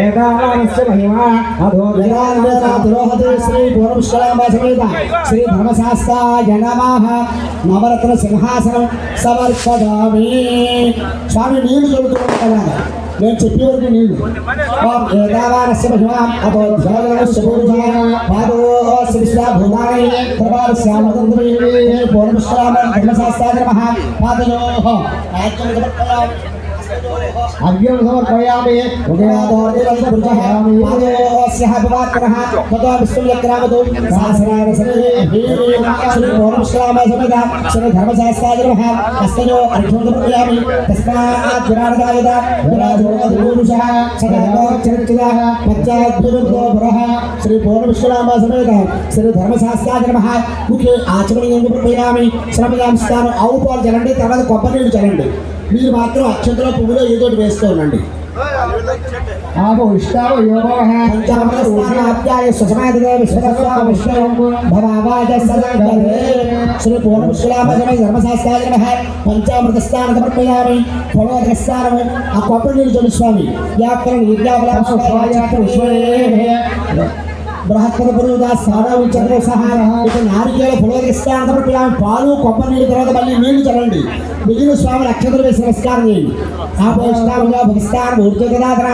ఏతావానస్య మహిమా అధోధరాధరోహతే శ్రీ పూర్వష్కాంబా సమేత శ్రీ ధర్మశాస్త్రాయ నమః నవరత్న సింహాసనం సమర్పయామి. స్వామి నీళ్లు చదువుతున్నాం కదా నేను చెప్పే వరకు నీళ్లు. ఏదావానస్య మహిమాం అధోధ్యానస్య పూర్వజాన పాదోస్య విశ్వాభూతాని ప్రభాస్యామదంత్రీ పూర్వష్కామ ధర్మశాస్త్రాయ నమః పాదయోః ఆజ్ఞం సమర్పయామి. అగ్యం సమర్పయామి. ఉదయాదోర్దిరస్య భవాత్మనః తతో విష్ణుయక్రామతో సహస్రార శ్రీ పూర్వష్కామ సమేత శ్రీ ధర్మశాస్త్రాయ నమః హస్తయో అర్ఘ్యం సమర్పయామి. తస్మాత్ విరాజాయత విరాజోధిపురుషః సదాచరిత్రః పశ్చాద్భుతో పురః శ్రీ పూర్వష్కామ సమేత శ్రీ ధర్మశాస్త్రాయ నమః ముఖ్య ఆచమనీయం సమర్పయామి. శ్రమయాం స్థానం ఆవు పాలు చల్లండి, తర్వాత కొబ్బరి నీళ్ళు చల్లండి. మీరు మాత్రం అక్షంతలో పువ్వులో ఏదో వేస్తూ ఉండండి. ఆపో ఇష్టావో యోగోః పంచామృతస్నానాభ్యాయ సుసమాధిదే విశ్వదస్వామ విష్ణుం భవావాజ సదాగరే శ్రీ పూర్వష్కామ సమేత ధర్మశాస్త్రాయ నమః పంచామృతస్నానం సమర్పయామి. ఫలోదకస్నానము ఆ కొబ్బరి నీళ్ళు చల్లు స్వామి. వ్యాకరణ బృహత్పద పురుదా స్నానం చక్ర సహాయ నారికేళ ఫలోదకస్నానం సమర్పయామి. పాలు కొబ్బరి నీళ్ళు తర్వాత మళ్ళీ నీళ్లు చల్లండి. మిగిలిన స్వామి నక్షత్రం వేసి నమస్కారం చేయండి. ఆపోష్టాముగా భక్తిస్తాన్ ఊర్జగదాధర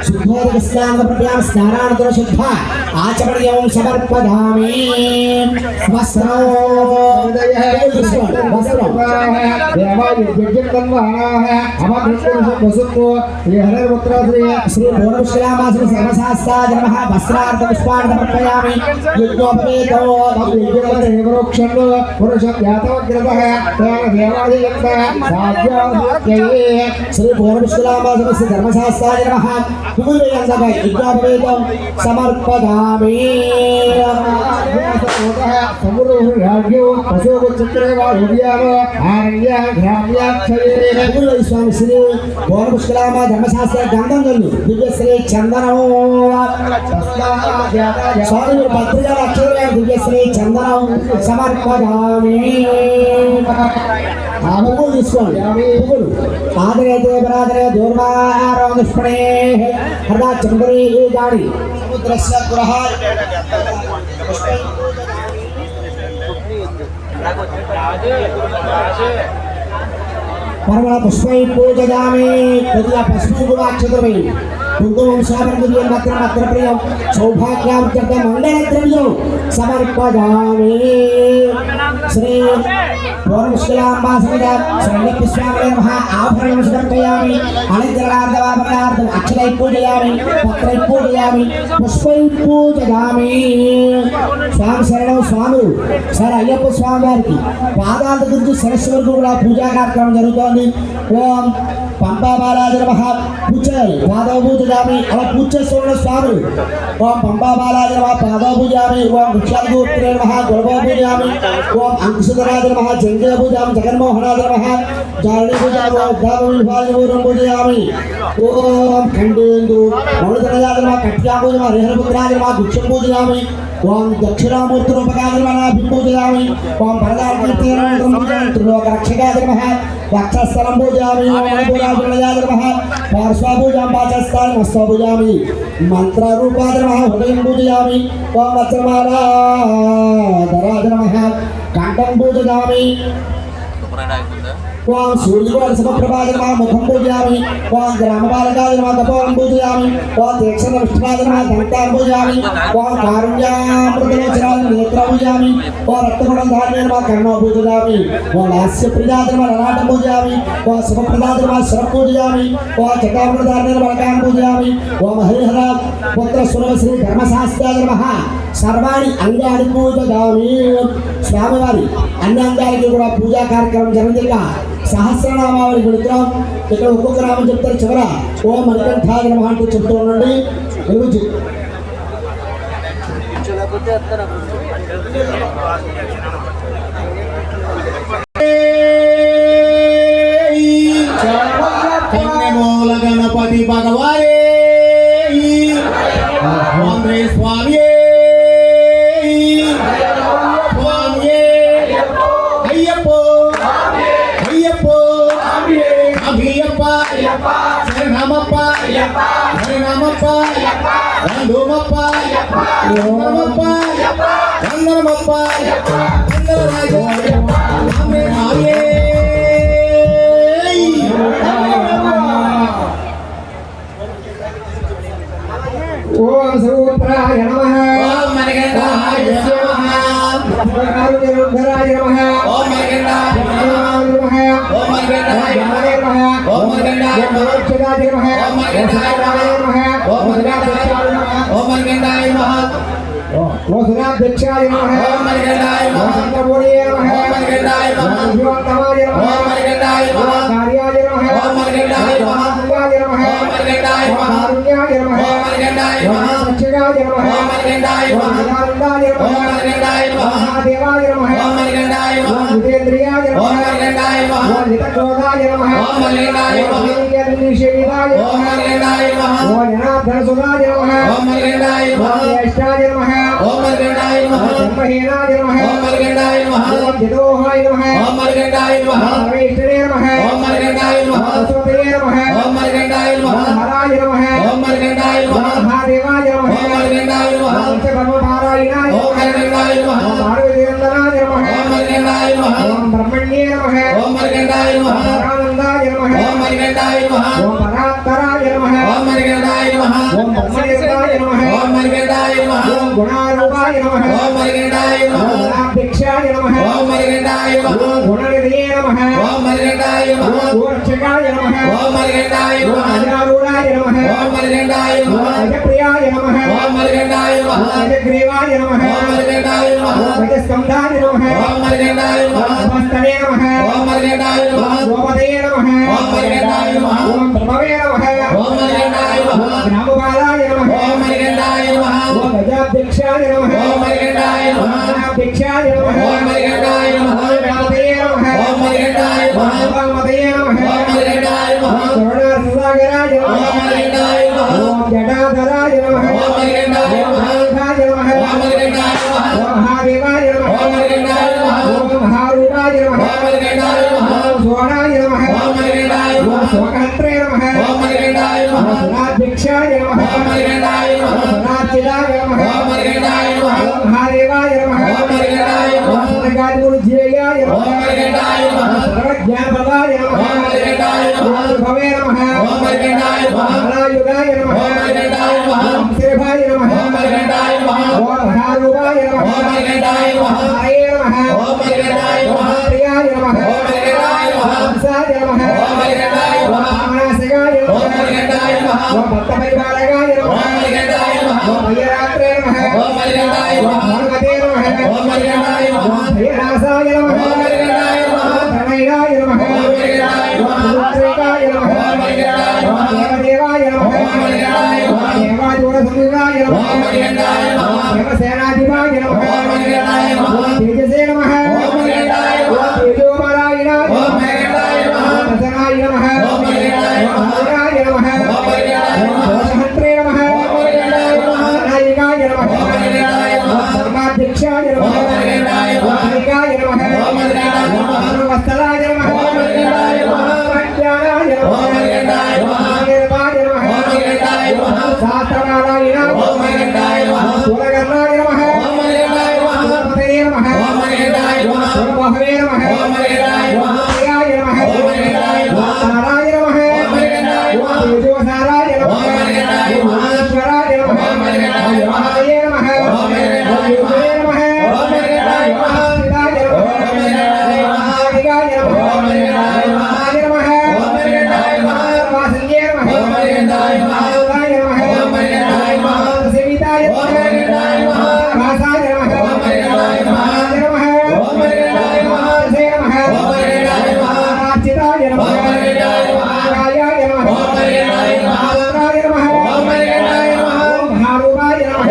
శుద్ధోదకస్నానం స్నానానంతర శుద్ధ ఆచమనీయం సమర్పయామి. వస్త్రం శ్రీ పూర్వష్కామాశ్రీ ధర్మశాస్త్రాయ నమః వస్త్రార్థ పుష్పార్థ సమర్పయామి. యజ్ఞోపేతోక్షంలో పురుషం యాతవగ్రతః శ్రీ పూర్వష్కామాశ్రీ ధర్మశాస్త్రాయ నమః పువ్వులందపై యజ్ఞోపేతం సమర్పయామి. స్వామి శ్రీ పూర్వష్కామ ధర్మశాస్త్ర గంధం కళ్ళు దివ్యశ్రీ చందనం స్వామి భద్రగా అక్షర దివ్యశ్రీ చందనం సమర్పయామి. ఆ పువ్వులు తీసుకోండి. పువ్వులు ఆదరైతే బరాదరే దూర్వారో దుష్పణే హృదా చంద్రీ గాడి సముద్రస్య గృహ పరమణ పుష్పై పూజయామి. కొద్దిగా పసుపు కూడా అక్షతమై కుంకుమం శాపద్రవ్యం భద్రప్రియం సౌభాగ్యావర్త మంగళద్రవ్యం సమర్పయామి. శ్రీ పూర్వష్కాంబా సమేత శ్రీ స్వామి నమః ఆభరణం సమర్పయామి. అలంకరణార్థం అక్షరై పూజయామి, పత్రై పూజయామి, పుష్పై పూజయామి. స్వామి శరణం. స్వాములు సార్ అయ్యప్ప స్వామి వారికి పాదాల గురించి సరస్సు వరకు కూడా పూజా కార్యక్రమం జరుగుతోంది. ఓం పంపా బాలాజీ నమః పూజ పాదవ పూజ పూజయామి అలా పూజ చేస్తున్న స్వాములు ఓం పంబా బాలాజీ నమః పాదో పూజయామి ఓం వృక్షాలగోత్రే నమః గురవో పూజయామి ఓం అంకుశధరాజ నమః జంగే పూజయామి జగన్మోహనాజ నమః జారణి పూజయామి ఓం ఉద్ధామవిభాజనపూర్వం పూజయామి ఓం ఖండేందు మౌళధరజాజ నమః కట్యా పూజయామి హరిహరపుత్రాజ నమః గుక్షం పూజయామి ఓం దక్షిణామూర్తి రూపకాజ నమః పూజయామి ఓం పరదార్కీర్తనం పూజయామి త్రిలోక రక్షకాజ నమః వక్షస్థలం పూజయామి ఓం మణిపురాజ నమః పార్శ్వ పూజాం పాచస్థానం హస్త పూజయామి మంత్రరూపాజ నమః హృదయం పూజయామి ఓం వజ్రమాలా ధరాజ నమః కంఠం పూజయామి ఓం సూర్యకోట సమప్రభాజ నమః ముఖం పూజయామి ఓం గ్రామబాలకాజ నమః తపోం పూజయామి ఓం తీక్షణ విష్ణురాజ నమః దంతాం పూజయామి ఓం కారుణ్యామృతలోచనాజ నేత్ర పూజయామి ఓం రక్తగుణం ధారణే నమః కర్ణ పూజయామి ఓం లాస్య ప్రియాజ నమః లలాటం పూజయామి ఓం శుభప్రదాజ నమః శిర పూజయామి ఓం చకామృత ధారణే నమః బలకాం పూజయామి ఓం హరిహర పుత్ర సురవశ్రీ ధర్మశాస్త్రాజ నమః సర్వాణి అంగాన్ని పూజయామి. స్వామివారి అన్ని అంగాలకి కూడా పూజా కార్యక్రమం జరిగిందిగా సహస్రనామావళి పెడుతున్నాం. ఇక్కడ ఒక్కొక్క నామం చెప్తారు. చివర ఓం మణికంఠాయ నమః అంటూ చెప్తూ ఉండండి. వెలుగు కన్నెమూల గణపతి భగవానే స్వామి అయ్యప్పో అయ్యప్పో అభియప్ప శరణమప్ప శరణమప్ప రంగమప్ప రంగమప్ప రంగమప్ప ఓం సూత్రాయ నమః ఓం మణికంఠాయ నమః ఓం మణికంఠాయ నమః ఓం మణికంఠాయ నమః ఓం మణికంఠాయ ఓం ఓం మణికంఠాయ వసునాధ్యక్షాయ నమః ఓం మణికంఠాయ మంత్రమూర్తయే నమః ఓం మణికంఠాయ శివోత్తమాయ నమః ఓం మణికంఠాయ కార్యాయ నమః ఓం మణికంఠాయ మంగాయ నమః ఓం మణికంఠాయ కారుణ్యాయ నమః ఓం మణికంఠాయ సత్యగాయ నమః ఓం మణికంఠాయ ఆనందాయ ఓం నమః మణికంఠాయ మహాదేవాయ నమః ఓం మణికంఠాయ జితేంద్రియాయ ఓం నమః మణికంఠాయ జితక్రోధాయ నమః ఓం మణికంఠాయ నిషేధాయ ఓం మణికంఠాయ జనార్దనసురాయ నమః ఓం మణికంఠాయ జ్యేష్ఠాయ నమః ఓం మణికంఠాయ బ్రహ్మహీనాయ నమః ఓం మణికంఠాయ జితోహాయ నమః ఓం మణికంఠాయ పరమేశ్వరే నమః ఓం మణికంఠాయ సరస్వతయే నమః ఓం మణికంఠాయ హరాయ నమః ఓం మణికంఠాయ మహాదేవాయ నమః ఓం మణికంఠాయ పంచకర్మపారాయణాయ ఓం మణికంఠాయ పార్వతీనందనాయ నమః ఓం మణికంఠాయ ఓం బ్రహ్మణ్యే నమః ఓం మణికంఠాయ పరానందాయ నమః ఓం మణికంఠాయ ఓం పరాత్తరాయ నమః ఓం మణికంఠాయ ఓం బ్రహ్మనిర్దాయ నమః ఓం మణికంఠాయ ఓం గుణారూపాయ నమః ఓం మణికంఠాయ ఓం గుణాభిక్షాయ నమః ఓం మణికంఠాయ ఓం గుణనిధయే నమః ఓం మణికంఠాయ ఓం గోరక్షకాయ నమః ఓం మణికంఠాయ ఓం అజారూఢాయ నమః ఓం మణికంఠాయ ఓం అజప్రియాయ నమః ఓం మణికంఠాయ ఓం అజగ్రీవాయ నమః ఓం మణికంఠాయ ఓం గజస్కంధాయ నమః ఓం మణికంఠాయ ఓం భస్తనే నమః ఓం మణికంఠాయ ఓం గోపదయే నమః ఓం మణికంఠాయ ఓం ప్రభవే నమః ఓం మణికంఠాయ ఓం గ్రామబాలాయ నమః ఓం మణికంఠాయ ఓం గజాధ్యక్షాయ నమః ఓం మణికంఠాయ ఓం గణాధ్యక్షాయ నమః ఓం మణికంఠాయ ఓం గణపతయే నమః ఓం మణికంఠాయ ఓం వామతయే నమః ఓం మణికంఠాయ ఓం కరుణాసాగరాయ ఓం నమః మణికంఠాయ ఓం జటాధరాయ నమః ఓం మణికంఠాయ ఓం మహాంతాయ నమః ఓం మణికంఠాయ ఓం మహాదేవాయ నమః ఓం మణికంఠాయ ఓం మహారూపాయ నమః ఓం మణికంఠాయ ఓం సోణాయ నమః ఓం మణికంఠాయ ఓం శోకహంత్రే నమః ఓం మణికంఠాయ ఓం సునాధ్యక్షాయ నమః ఓం మణికంఠాయ ఓం సునార్చితాయ నమః ఓం మణికంఠాయ ఓం మహాదేవాయ నమః ఓం మణికంఠాయ ఓం సనకాదిగురుధ్యేయాయ ఓం నమః మణికంఠాయ ఓం సర్వజ్ఞానప్రదాయ నమః ఓం మణికంఠాయ ఓం భవే నమః ఓం మణికంఠాయ ఓం హరాయుధాయ నమః ఓం మణికంఠాయ ఓం శిరభాయ నమః ఓం మణికంఠాయ ఓం మహారూపాయ నమః ఓం మణికంఠాయ ఓం హరయే నమః ఓం మణికంఠాయ ఓం ప్రియాయ నమః ఓం మణికంఠాయ ఓం హంసాయ నమః ఓం మణికంఠాయ ఓం వామనాసగాయ ఓం నమః మణికంఠాయ ఓం భక్తపరిపాలకాయ ఓం నమః మణికంఠాయ ఓం భయరాత్రే నమః ఓం మణికంఠాయ ఓం భానుమతే నమః ఓం మణికంఠాయ ఓం భయనాశాయ నమః ఓం మణికంఠాయ ఓం ప్రణయాయ నమః ఓం మణికంఠాయ ఓం పుత్రేకాయ నమః ఓం మణికంఠాయ ఓం దేవదేవాయ నమః ఓం మణికంఠాయ సమయుగాయ నమః దేవసేనాధిపాయ నమః తేజసే నమః తేజోమరాయ నమః రసనాయ నమః రసనాయ నమః దోషహంత్రే నమః నాయకాయ నమః ధర్మాధ్యక్షాయ నమః నాయకాయ నమః వత్సలాయ నమః ప్రజ్ఞానాయ నమః దేవాయ నమః శాస్త్రనారాయ నమః సురగణాయ నమః పతయే నమః సురభవే నమః ప్రియాయ నమః సారాయ నమః తేజోసారాయ నమః ఈశ్వరాయ నమః మహాయ నమః యోగే నమః సిద్ధాయ నమః మహాదిగాయ నమః మహాయ నమః వాసల్యే నమః మహాయ నమః సేవితాయ నమః వాసాయ నమః మహాయ నమః సే నమః రాచితాయ నమః రాయాయ నమః రాయ నమః మహారూపాయ నమః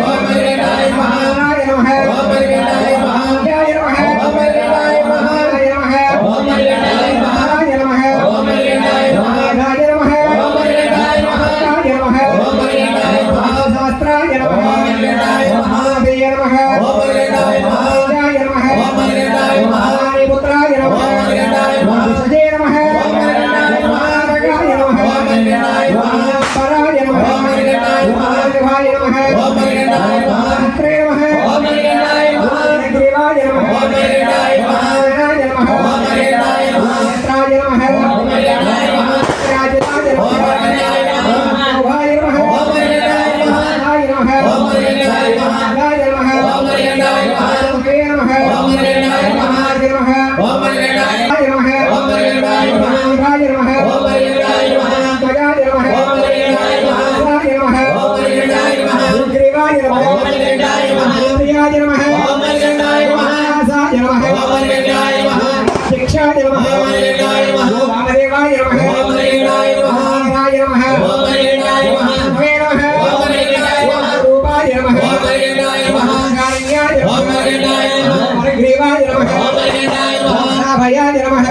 మహారాయ నమః మహాయ నమః మహాయ నమః మహాయ నమః మహారాయ నమః మహాయ నమః మహాశాస్త్రాయ నమః మహాదేయ నమః మహారాయ నమః మహాపుత్రాయ నమః విశజే నమః మహారగాయ నమః మహాపరాయ నమః మహాదేవాయ నమః మహాత్రే నమః మహాగ్రీవాయ నమః మహారాయ నమః మహానేత్రాయ నమః రాజరాజ నమః మహాభాయ నమః మహాయ నమః మహారాయ నమః మహాసుఖే నమః మహాయ నమః మహాయ నమః మహారాయ నమః మహాగజాయ నమః మహారాయ నమః గ్రీవాయ నమః ప్రియాయ నమః మహాసాయ నమః శిక్షాయ నమః వామదేవాయ నమః మహారాయ నమః మహాభవే నమః మహారూపాయ నమః మహాకారుణ్యాయ నమః మహాగ్రీవాయ నమః మహాభయాయ నమః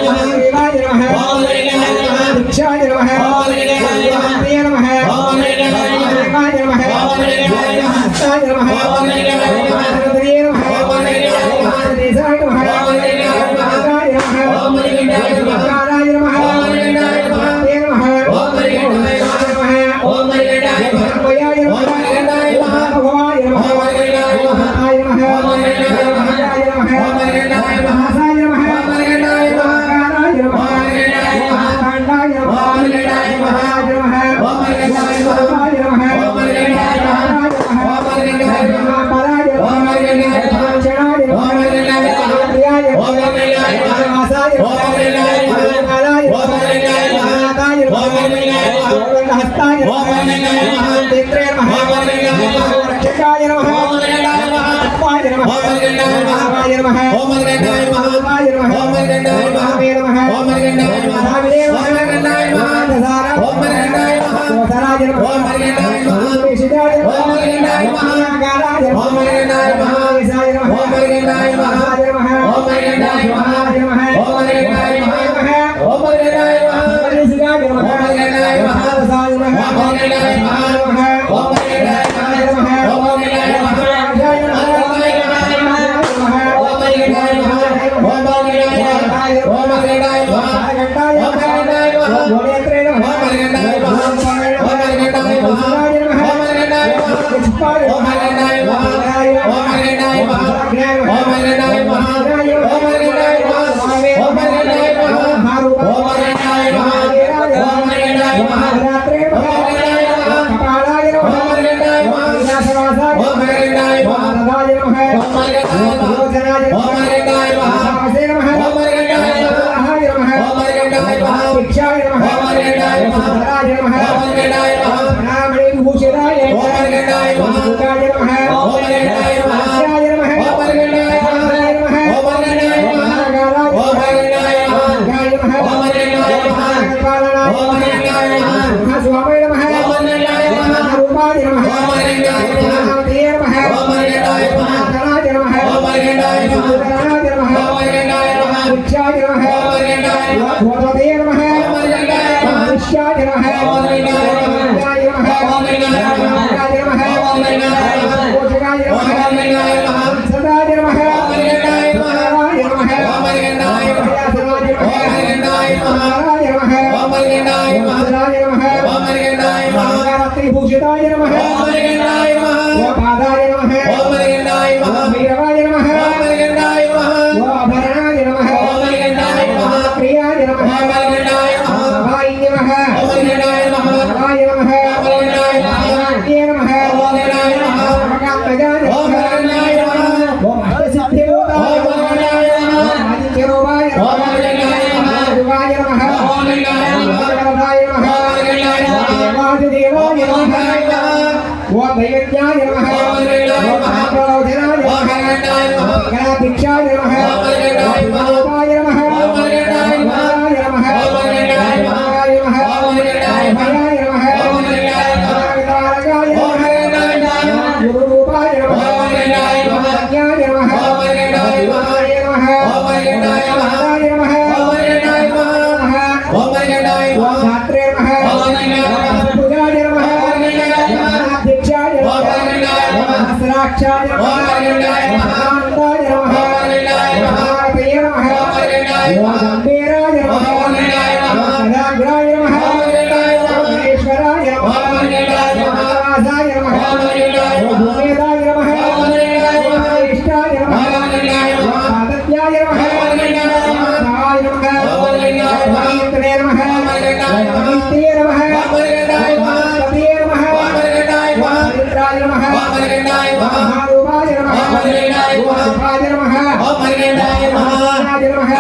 మహాగ్రీవాయ నమః మహాదీక్షాయ నమః మహాప్రియ నమః మహాదేవాయ నమః మహాహస్తాయ నమః మహారుద్రే నమః మహాదేశాయ నమః మహారాయ నమః మహాకారాయ నమః మహాతే నమః మహాభయాయ నమః మహాభవాయ నమః మహాయ నమః మహారాయ నమః మహాసాయ నమః మహాకారాయ నమః మహాకాండాయ నమః మహాయ నమః మహాయ నమః మహాపరాయ నమః మహాక్షణాయ నమః మహాప్రియాయ నమః మహావాసాయ నమః మహాకాలాయ నమః మహానాథాయ నమః మహాహస్తాయ నమః మహానేత్రే నమః మహారక్షకాయ నమః మహాత్మాయ నమః మహావాయ నమః మహావాయ నమః మహావే నమః మహావిదే నమః మహాదసార మహాదసారాయ నమః మహావేషిదాయ నమః మహాకారాయ నమః మహావిసాయ నమః మహాయ నమః మహాయ నమః మహావేషిదాయ నమః మహాదసాయ నమః స్వామి సుందరాయ నమః వృక్షాయ నమః భూతవతే నమః మనుష్యాయ నమః రాజాయ నమః రాజాయ నమః పోషకాయ నమః సదాయ నమః సదాయ నమః భూషితాయ నమః పాదాయ నమః భైరవాయ నమః ఆభరణాయ నమః ప్రియాయ నమః సభాయ నమః సభాయ నమః సభాయ నమః సమకాంతజాయ నమః ఓం అష్టసిద్ధిభూతాయ నమః ఆదిత్యరూపాయ నమః శివాయ నమః శంకరదాయ నమః దేవాదిదేవాయ నమః ఓం దైవజ్ఞాయ నమః ఓం మహాప్రౌఢనాయ నమః గణాధీక్షాయ నమః రూపాయ నమః రూపాయ నమః రూపాయ నమః భయాయ నమః తారకాయ నమః గురురూపాయ నమః జ్ఞాయ నమః భయాయ నమః భయాయ నమః ఓం ధాత్రే నమః పూజాయ నమః దీక్షాయ నమః సహస్రాక్షాయ నమః ఆనందాయ నమః ప్రియ నమః ఓం గంభీరాయ నమః సదాగ్రాయ నమః ఈశ్వరాయ నమః వాసాయ నమః భూమేదాయ నమః ఇష్టాయ నమః పాదత్యాయ నమః సహాయ నమః పవిత్రే నమః పవిత్రే నమః పవిత్రే నమః పవిత్రాయ నమః మహారూపాయ నమః రూపాయ నమః రాజాయ నమః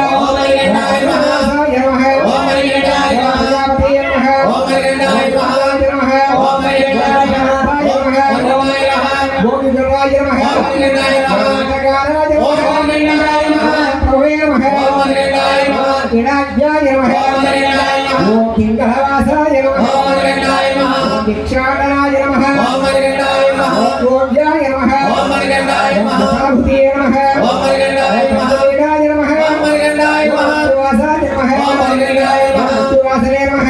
రాజాయ నమః ప్రజాపతయ నమః రాజాయ నమః రాజాయ నమః భోగిజరాయ నమః రాజకారాయ నమః ప్రభువే నమః వినాజ్ఞాయ నమః ఓం కింకరవాసాయ నమః భిక్షాటనాయ నమః ఓజ్యాయ నమః మహాభూతే నమః పంచవేదాయ నమః వాసాయ నమః వాసనే నమః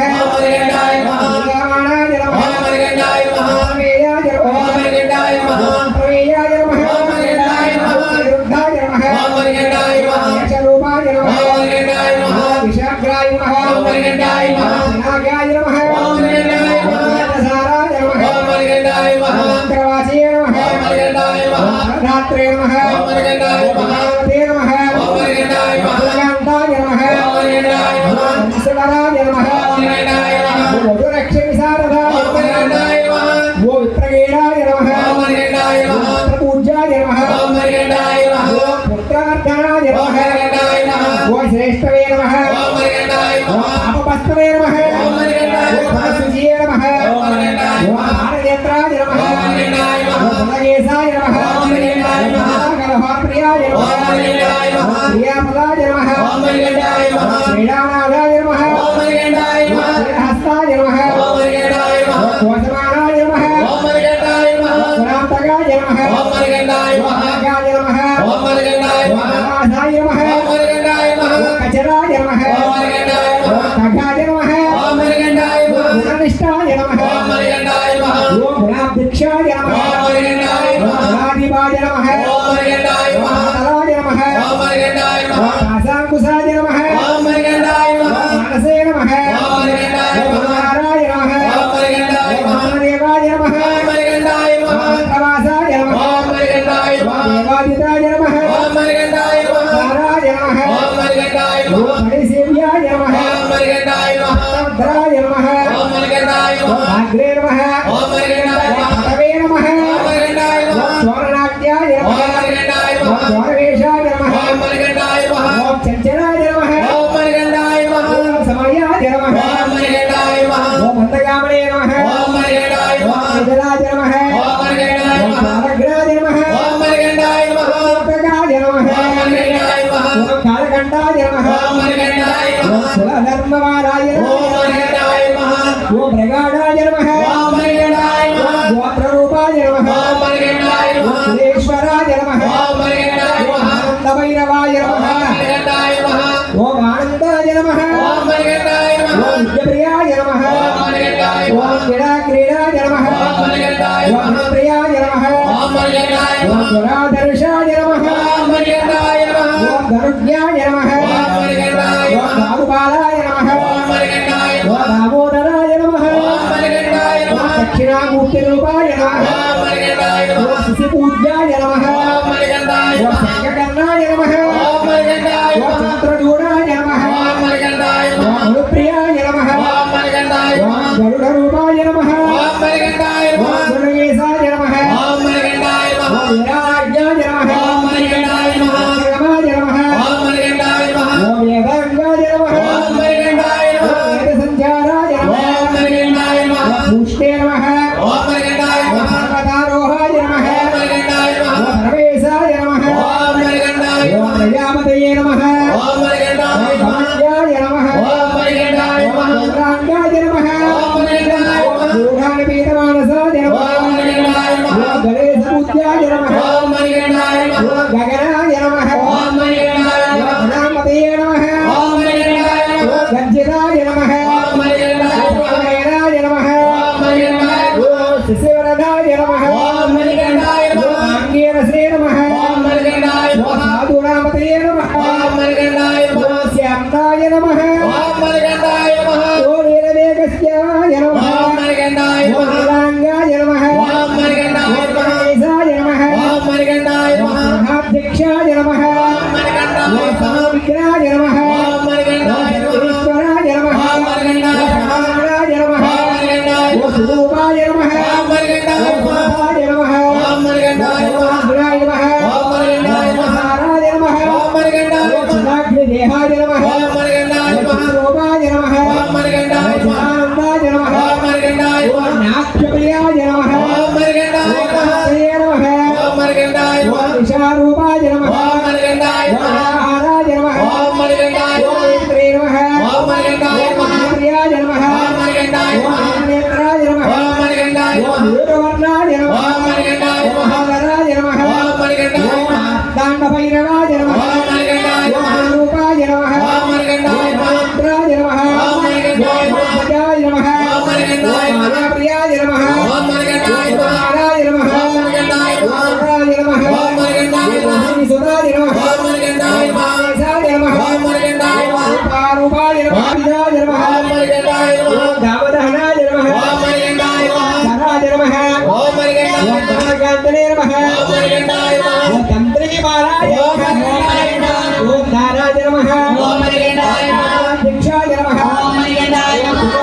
రామాణాయ నమః ప్రమేయాయ నమః ప్రమేయాయ నమః నిరుద్ధాయ నమః యక్షరూపాయ నమః విషాగ్రాయ నమః నాగాయ నమః సారాయ నమః చక్రవాసీయ నమః ధాత్రే నమః భగవతే నమః భగవంతాయ నమః ఈశ్వరాయ నమః మధురక్ష విశారదాయ నమః ఓ విప్రగేడాయ నమః పూజ్యాయ నమః పుత్రార్థనాయ నమః ఓ శ్రేష్టవే నమః అపపస్తవే నమః సుజీయ నమః భారనేత్రాయ నమః భగేశాయ నమః ప్రియాయ నమః ప్రియాపదాయ నమః శ్రీరామనాథాయ నమః హస్తాయ నమః కోశమానాయ నమః పురాంతకాయ నమః మహాగాయ నమః మహాసాయ నమః కచరాయ నమః ఖగాయ నమః గుణనిష్టాయ నమః ఓం గుణాభిక్షాయ నమః గుణాధిపాయ నమః తలాయ నమః కాసాంకుశాయ నమః మానసే నమః నారాయ నమః మహాదేవాయ నమః ప్రవాసాయ నమః దేవాదితాయ నమః నారాయ నమః పరిసేవ్యాయ నమః భద్రాయ నమః అగ్రే నమః పటవే నమః చోరణాఖ్యాయ నమః చోరవేషాయ నమః చంచలాయ నమః సమయాయ నమః మందగామనే నమః విజలాయ నమః కాలగ్రాయ నమః కాలగాయ నమః కాలకంఠాయ నమః కులధర్మవారాయ నమః ఓ ప్రగాఢాయ నమః గోత్రరూపాయ నమః సురేశ్వరాయ నమః ఆనందమయ నమః ప్రియాయ నమః ఓం మణికంఠాయ నమః దురాదర్శాయ నమః ఓం మణికంఠాయ నమః ఓం ధనుజ్ఞాయ నమః ఓం మణికంఠాయ నమః ఓం బాహుబాలాయ నమః ఓం మణికంఠాయ నమః ఓం దామోదరాయ నమః ఓం మణికంఠాయ నమః దక్షిణామూర్తి రూపాయ నమః ఓం మణికంఠాయ నమః ఓం శిశుపూజ్యాయ నమః ఓం మణికంఠాయ నమః ఓం సంకర్ణాయ నమః ఓం మణికంఠాయ నమః ఓం చంద్రచూడాయ నమః ఓం మణికంఠాయ నమః ఓం ప్రియాయ నమః ఓం మణికంఠాయ నమః ఓం గరుడ రూపాయ నమః ఓం మణికంఠాయ నమః ఓం గుణగేశాయ నమః ఓం మణికంఠాయ నమః ఓం విరాజ్యాయ నమః ఓం మణికంఠాయ నమః ఓం రమాయ నమః ఓం మణికంఠాయ నమః ఓం వేదాంగాయ నమః ఓం మణికంఠాయ నమః ఓం వేద సంచారాయ నమః ఓం మణికంఠాయ నమః ఓం పుష్టే నమః ఓం మణికంఠాయ నమః ఓం పర్వతారోహాయ నమః ఓం మణికంఠాయ నమః ఓం సర్వేశాయ నమః ఓం మణికంఠాయ నమః ఓం ప్రజాపతయే నమః ఓం మణికంఠాయ నమః ధన్యాయ నమః ఓం మణికంఠాయ నమః ఓం రాంగాయ నమః ఓం మణికంఠాయ నమః యోగాన పీతమానసాయ నమః ఓం మణికంఠాయ నమః ఓం గణేశపూజ్యాయ నమః ఓం మణికంఠాయ నమః ఓం గగనాయ నమః ఓం మణికంఠాయ నమః ఓం గణాపతయే నమః ఓం మణికంఠాయ నమః ఓం గంజితాయ నమః ఓం మణికంఠాయ నమః ఓం గణాయ నమః ఓం మణికంఠాయ నమః ఓం శిశివరదాయ నమః ఓం మణికంఠాయ నమః ఓం అంగీరసే నమః ఓం మణికంఠాయ నమః ఓం సాధునామతయే నమః ఓం మణికంఠాయ నమః ఓం శ్యామ్నాయ నమః ఓం మణికంఠాయ నమః ఓం నీలమేఘస్యాయ నమః ఓం మణికంఠాయ నమః ఓం నీలాంగాయ నమః ఓం మణికంఠాయ నమః ఓం నమః ఓం మణికంఠాయ నమః మహాధ్యక్షాయ నమః ఓం మణికంఠాయ నమః సమవిగ్రహాయ నమః ఓం మణికంఠాయ నమః ఈశ్వరాయ నమః ఓం మణికంఠాయ నమః నారాయణ నమః ఓం మణికంఠాయ నమః స్వరూపాయ నమః ఓం మణికంఠాయ నమః ఓం మణికంఠాయ నమః గురాయ నమః ఓం మణికంఠాయ నమః నారాయణ నమః ఓం మణికంఠాయ నమః చిదాగ్ని దేహాయ నమః ఓం మణికంఠాయ నమః రూపాయ నమః ఓం మణికంఠాయ నమః ఆనందాయ నమః ఓం మణికంఠాయ నమః నాట్యప్రియాయ నమః ఓం మణికంఠాయ నమః ఓం మణికంఠాయ నమః విశారూపాయ నమః ఓం మణికంఠాయ నమః ఆరాయ నమః ఓం మణికంఠాయ నమః ఇంద్రే నమః ఓం మణికంఠాయ నమః ప్రియాయ నమః ఓం మణికంఠాయ నమః నేత్రాయ నమః ఓం మణికంఠాయ నమః వీరవర్ణాయ నమః ఓం మణికంఠాయ నమః హరరాయ నమః ఓం మణికంఠాయ నమః దాండభైరవాయ నమః ఓం మణికంఠాయ నమః రూపాయ నమః ఓం మణికంఠాయ నమః మంత్రాయ నమః ఓం మణికంఠాయ నమః భజాయ నమః ఓం మణికంఠాయ నమః ప్రియాయ నమః ఓం మణికంఠాయ నమః నారాయ నమః ఓం మణికంఠాయ నమః నారాయ నమః ఓం మణికంఠాయ నమః సుధాయ నమః ఓం మణికంఠాయ నమః సాయ నమః ఓం మణికంఠాయ నమః రూపాయ నమః విజాయ నమః ఓం మణికంఠాయ నమః దామదహనాయ నమః ఓం మణికంఠాయ నమః సరాయ నమః ఓం మణికంఠాయ నమః కాంతనే నమః ఓం మణికంఠాయ నమః తంత్రీ బాలాయ నమః ఓం నారాయ నమః ఓం మణికంఠాయ నమః దీక్షాయ నమః ఓం మణికంఠాయ నమః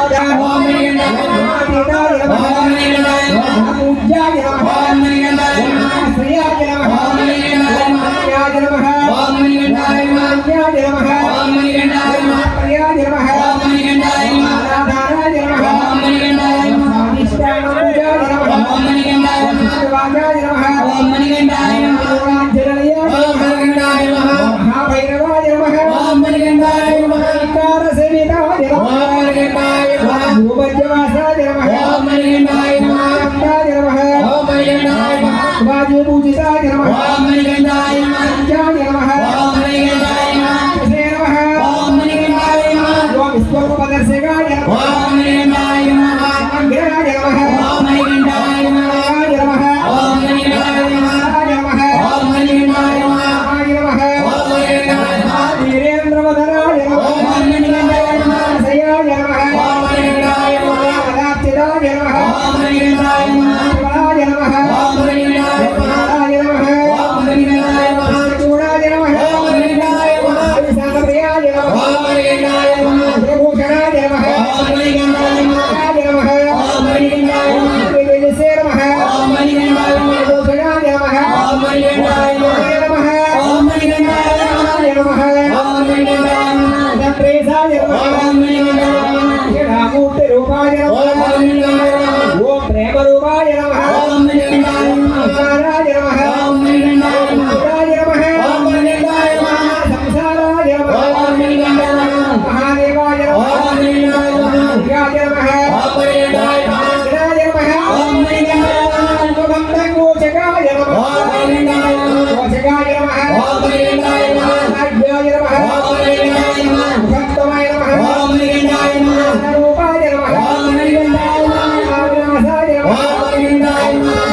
ఓం మణికంఠాయ నమః ఓం మణికంఠాయ నమః పూజ్యాయ నమః ఓం మణికంఠాయ నమః శ్రీయాయ నమః ఓం మణికంఠాయ నమః శ్రీయాయ నమః ఓం మణికంఠాయ నమః శ్రీయాయ నమః ఓం మణికంఠాయ నమః శ్రీయాయ నమః ఓం మణికంఠాయ నమః రాధారాయ నమః ఓం మణికంఠాయ నమః నిష్ఠానపూజాయ నమః ఓం మణికంఠాయ నమః శివాయ నమః ఓం మణికంఠాయ నమః రాజ్యలయ ఓం మణికంఠాయ నమః మహాభైరవాయ నమః ఓం మణికంఠాయ నమః వికారసేవితాయ నమః ఓం మణికంఠాయ నమః భూమధ్యవాసాయ నమః ఓం మణికంఠాయ నమః అందాయ నమః ఓం మణికంఠాయ నమః వాజీపూజితాయ నమః ఓం మణికంఠాయ నమః పంచాయ నమః ఓం మణికంఠాయ నమః శ్రీ నమః ఓం మణికంఠాయ నమః ఓం విశ్వరూపదర్శకాయ నమః ఓం మణికంఠాయ నమః అగ్రహాయ నమః ఓం మణికంఠాయ నమః ఓం మణికంఠాయ నమః ఓం మణికంఠాయ నమః ఓం మణికంఠాయ నమః వీరేంద్రవదనాయ నమః ఓం మణికంఠాయ నమః శయాయ నమః ఓం మణికంఠాయ నమః అదాప్తిదాయ నమః ఓం మణికంఠాయ నమః శివాయ నమః ఓం మణికంఠాయ నమః ఓం మణికంఠాయ నమః చూడాయ నమః ఓం మణికంఠాయ నమః విశాలప్రియాయ నమః ఓం మణికంఠాయ నమః భూషణాయ నమః ఓం మణికంఠాయ నమః ఓం మణికంఠాయ నమః శ్రీవిజయసే నమః ఓం మణికంఠాయ నమః భూషణాయ నమః ఓం మణికంఠాయ నమః ఓం మణికంఠాయ నమః ఓం మణికంఠాయ నమః దంప్రేసాయ నమః ఓం మణికంఠాయ నమః రామూర్తి రూపాయ నమః ఓం మణికంఠాయ నమః ఓం ప్రేమ రూపాయ నమః ఓం మణికంఠాయ నమః నారాయ నమః ఓం మణికంఠాయ నమః నమః ఓం మణికంఠాయ నమః సంసారాయ నమః ఓం మణికంఠాయ నమః మహాదేవాయ నమః ఓం మణికంఠాయ నమః ధ్యాయ నమః ఓం మణికంఠాయ నమః ధ్యాయ నమః ఓం మణికంఠాయ నమః గోచకాయ నమః ఓం మణికంఠాయ నమః గోచకాయ నమః ఓం మణికంఠాయ నమః అజ్ఞాయ నమః ఓం మణికంఠాయ నమః భక్తమాయ నమః ఓం మణికంఠాయ నమః రూపాయ నమః ఓం మణికంఠాయ నమః వినాశాయ నమః ఓం మణికంఠాయ నమః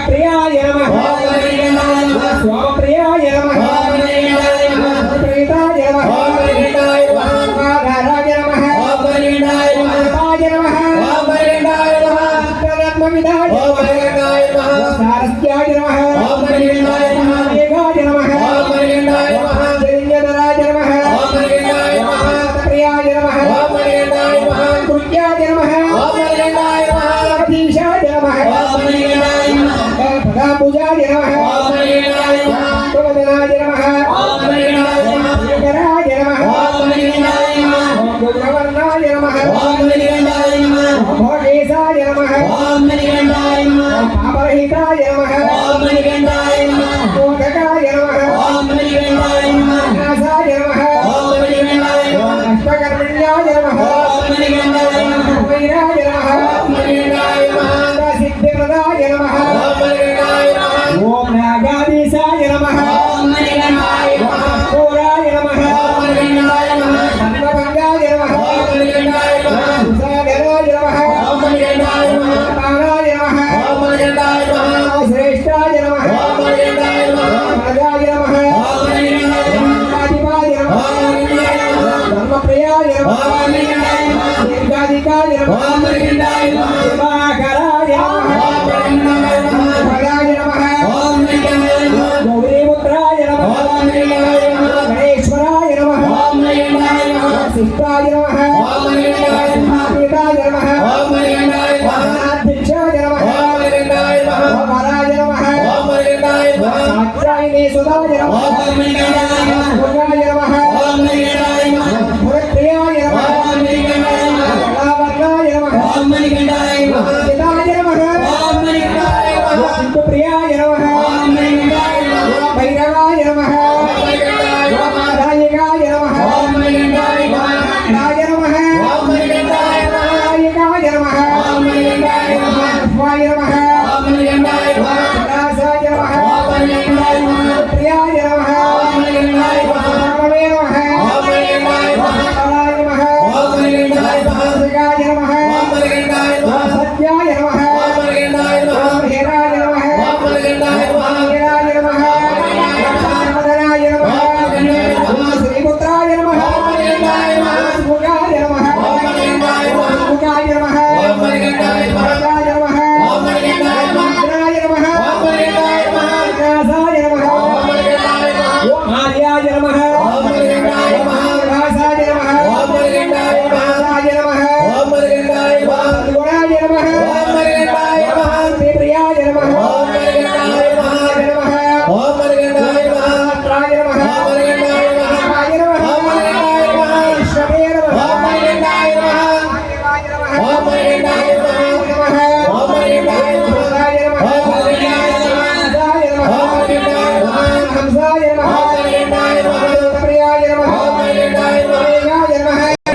ప్రియాయ నమః స్వామప్రియాయ నమః ప్రీతాయ నమః రాజాయ నమః రాజాయ నమః రత్నవిదాయ నమః సారస్యాయ నమః మేఘాయ నమః జరింజనరాయ నమః ప్రియాయ నమః కృత్యాయ నమః అధీశాయ నమః పూజాయ నమః సుమదనాయ నమః శంకరాయ నమః గుణవర్ణాయ నమః భోగేశాయ నమః పాపరహితాయ నమః మోదకాయ నమః నాసాయ నమః అష్టకర్మణ్యాయ నమః వైరాయ నమః సిద్ధిప్రదాయ నమః ఓం నాగాధీశాయ నమః పూరాయ నమః సర్వభంగాయ నమః సాగరాయ నమః పారాయ నమః శ్రేష్ఠాయ నమః రాజాయ నమః ఆదిపాయ నమః ధర్మప్రియాయ నమః దీర్ఘాధికాయ నమః దివాకరాయ నమః భగాయ నమః గౌరీపుత్రాయ నమః గణేశ్వరాయ నమః శిష్టాయ నమః పీతాయ నమః అధ్యక్షాయ నమః వరాయ నమః సాక్షాయిని సుధాయ నమః భోగాయ నమః పురప్రియాయ నమః కళావర్ణాయ నమః పితాయ నమః ప్రియాయ నమః భైరవాయ నమః మాదాయికాయ నమః రాయ నమః నాయకాయ నమః స్వాయ నమః రాసాయ నమః ప్రియాయ నమః రామవే నమః కళాయ నమః శిగాయ నమః సత్యాయ నమః హేరాయ నమః హేరాయ నమః మదనాయ నమః శ్రీపుత్రాయ నమః ముఖాయ నమః ముఖాయ నమః వరదాయ నమః ఇంద్రాయ నమః వికాసాయ నమః ఆర్యాయ నమః వికాసాయ నమః వికాసాయ నమః గుణాయ నమః ప్రియాయ నమః రాయ నమః రాయ నమః శమే నమః హంసాయ నమః ప్రియాయ నమః మేఘాయ నమః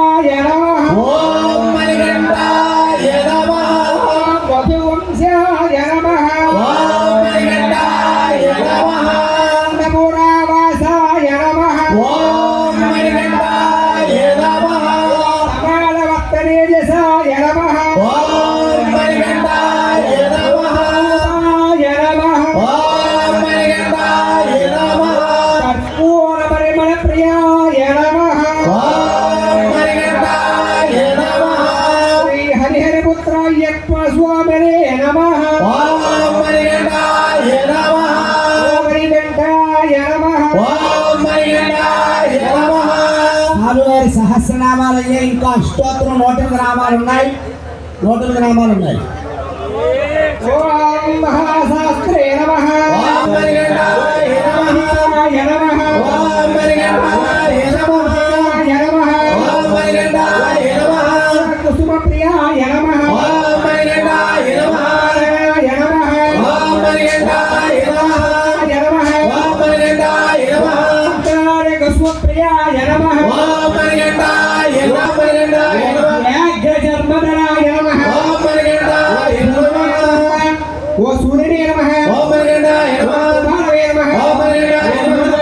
నమః ఓం మణికంఠాయ నమః మధువంశాయ నమః ఓం మణికంఠాయ నమః నమోరావాసాయ నమః ఓం మణికంఠాయ నమః సమానవత్తనేజసాయ నమః ఓం మణికంఠాయ నమః ఓం మణికంఠాయ నమః కర్పూర పరిమళ ప్రియాయ నమః ఓం మణికంఠాయ నమః శ్రీ హరిహరపుత్రాయ్యప్ప స్వామినే నమః ఓం మణికంఠాయ నమః మణికంఠాయ నమః ఓం మణికంఠాయ నమః స్వామివారి సహస్రనామాలు అయ్యాయి. ఇంకా అష్టోత్తరం 108 నామాలు ఉన్నాయి. 108 నామాలు ఉన్నాయి. ఓం మహాశాస్త్రే నమః ఓం మణికంఠాయ నమః నమః ఓం మణికంఠాయ నమః నమః ఓం మణికంఠాయ నమః కుసుమ ప్రియాయ నమః ఓం మణికంఠాయ నమః నమః ఓం మణికంఠాయ నమః నమః ఓం మణికంఠాయ నమః కుసుమ ప్రియాయ నమః ఓం మణికంఠాయ నమః వ్యాఘ్రజన్మధరాయ నమః ఓం మణికంఠాయ నమః ఓ సూర్యనే నమః ఓం మణికంఠాయ నమః భారవే నమః ఓం మణికంఠాయ నమః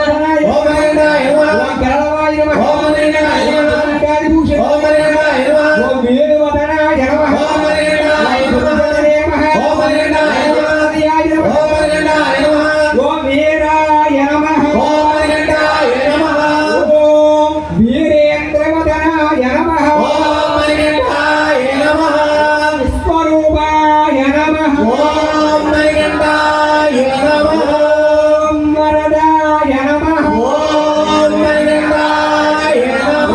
ఓం మణికంఠాయ నమః గరళవాయ నమః ఓం మణికంఠాయ నమః కాదిభూషణ ఓం మణికంఠాయ నమః ఓ వేదవదనాయ నమః ఓం మణికంఠాయ నమః ఓం మణికంఠాయ నమః ఓం మణికంఠాయ నమః ఓ వీరాయ నమః ఓం మణికంఠాయ నమః ఓం వీరేంద్రవదనాయ నమః ఓం మణికంఠాయ నమః విశ్వరూపాయ నమః ఓం మణికంఠాయ నమః ఓం వరదాయ నమః ఓం మణికంఠాయ నమః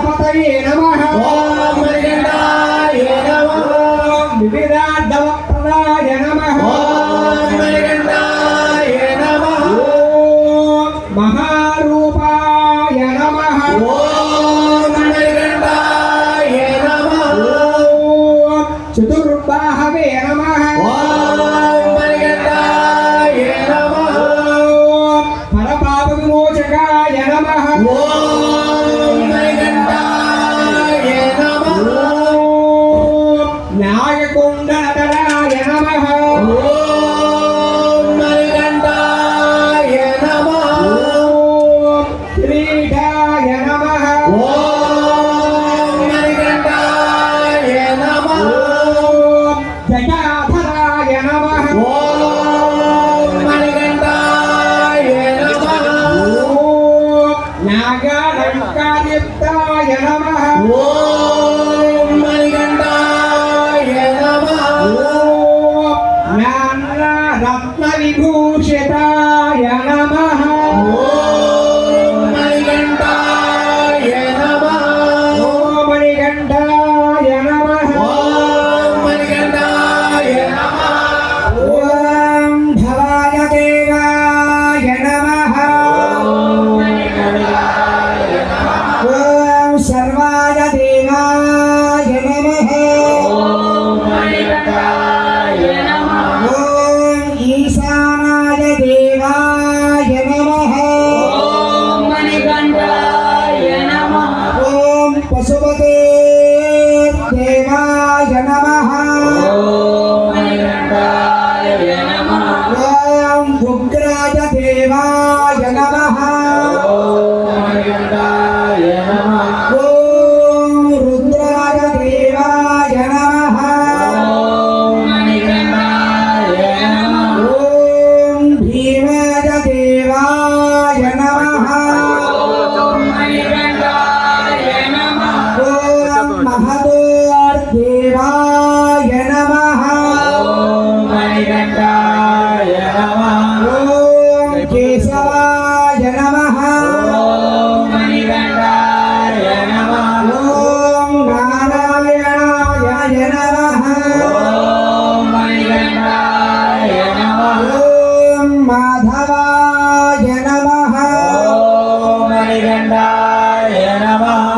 పతయే నమః ఓం మణికంఠాయ నమః ఓం వివిధార్థవక్రదాయ నమః ఓం మణికంఠాయ నమః ఓం మహారూపాయ నమః ఓం మణికంఠాయ నమః ఓం చతుర్బాహవే నమః ఓం మణికంఠాయ నమః ఓం పరపాప విమోచకాయ నమః ఓం మణికంఠాయ నమః ఓం నాగకుండలధరాయ నమః ఓం మణికంఠాయ నమః ఓం కిరీటాయ నమః ఓం మణికంఠాయ నమః ఓం జటాధరాయ నమః ఓం మణికంఠాయ నమః ఓం నాగాలంకార్యుక్తాయ నమః ఓం మణికంఠాయ నమః ఓం నాన్నరత్న విభూషితాయ నమః ఓం మణికంఠాయ నమః ఓం మణికంఠాయ నమః ఓం మణికంఠాయ నమః ఓం భవాయ దేవాయ నమః ఓం సర్వాయ దేవాయ నమః ఓం ఈశానాయ దేవాయ నమః ఓం పశుపతే దేవాయ నమః ఓం ఉగ్రాయ దేవాయ నమః ఓం రుద్రాయ దేవాయ నమః ఓం భీమాయ దేవాయ నమః ఓం మహదోర్దేవాయ నమః ఓం కేశవాయ నమః ఓం నారాయణాయ నమః ఓం మాధవాయ నమః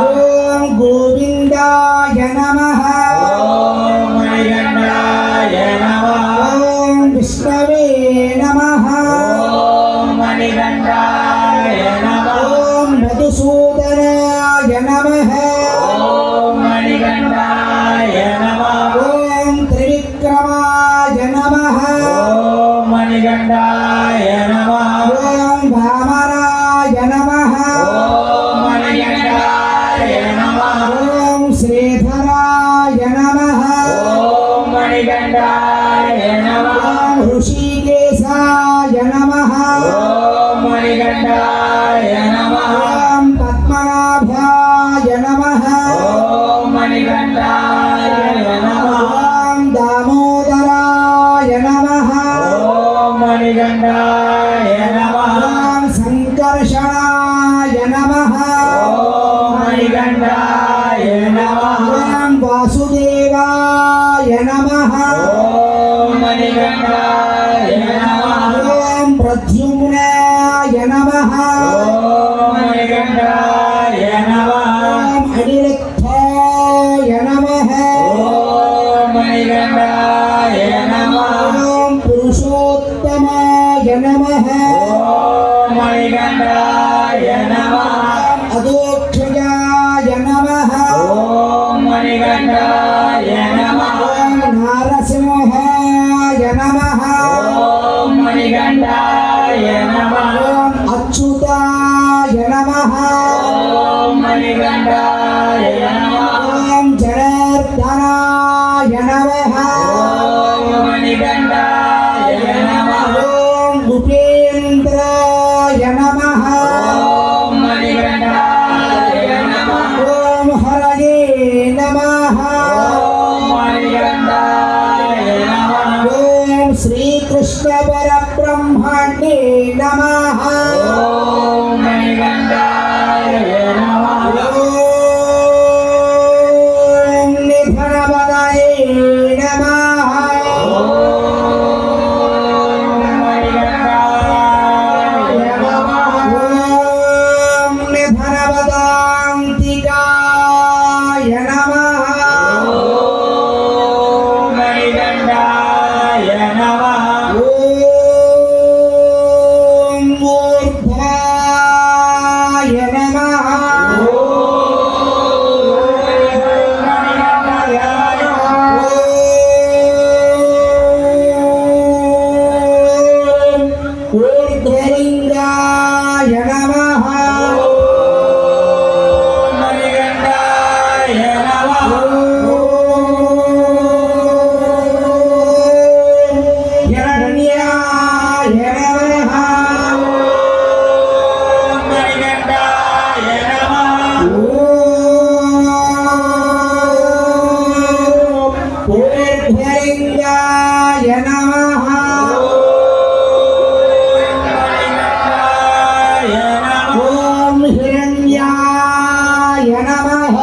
ఓం గోవిందాయ నమః ఓం విష్ణవే నమః ఓం మధుసూదనాయ నమః శ్రీధరాయ నమః ఓం మణికంఠాయ నమః ఓం ఋషికేశాయ నమః ఓం మణికంఠాయ నమః ఓం పద్మనాభాయ నమః ఓం మణికంఠాయ నమః ఓం దామోదరాయ నమః ఓం మణికంఠాయ నమః ఓం సంకర్షణాయ నమః ఓం మణికంఠాయ నమః ఓం వాసుదేవాయ నమః ఓం మణికంఠాయ నమః ఓం ప్రద్యుమ్నాయ నమః ఓం మణికంఠాయ నమః ఓం అనిరుద్ధాయ నమః ఓం మణికంఠాయ నమః ఓం పురుషోత్తమాయ నమః ఓం మణికంఠాయ నమః అదోక్షజాయ నమః ఓం మణికంఠాయ నమః ఓం నారసింహాయ నమః ఓం మణికంఠాయ నమః ఓం అచ్యుతాయ నమః ఓం మణికంఠాయ నమః ఓం జనార్దనాయ నమః ఓం మణికంఠాయ నమః ఓం ఉపేంద్రాయ నమః ఓం మణికంఠాయ నమః ఓం హరయే నమః ఓం మణికంఠాయ నమః ఓం శ్రీకృష్ణ పరబ్రహ్మణే నమః ఓం మణికంఠాయ నమః ఓం నిధనవదయే నమః ఓం మణికంఠాయ నమః ఓం నిధనవదాంతికాయ నమః ఓం మణికంఠాయ నమః ఓం మూర్ధాయ నమః ఓం ఊర్ధ్వలింగాయ నమః మణికంఠాయ నమః హిరణ్యాయ నమః మణికంఠాయ నమః ఊర్ధ్వలింగాయ నమః మణికంఠాయ నమః ఓం హిరణ్యాయ నమః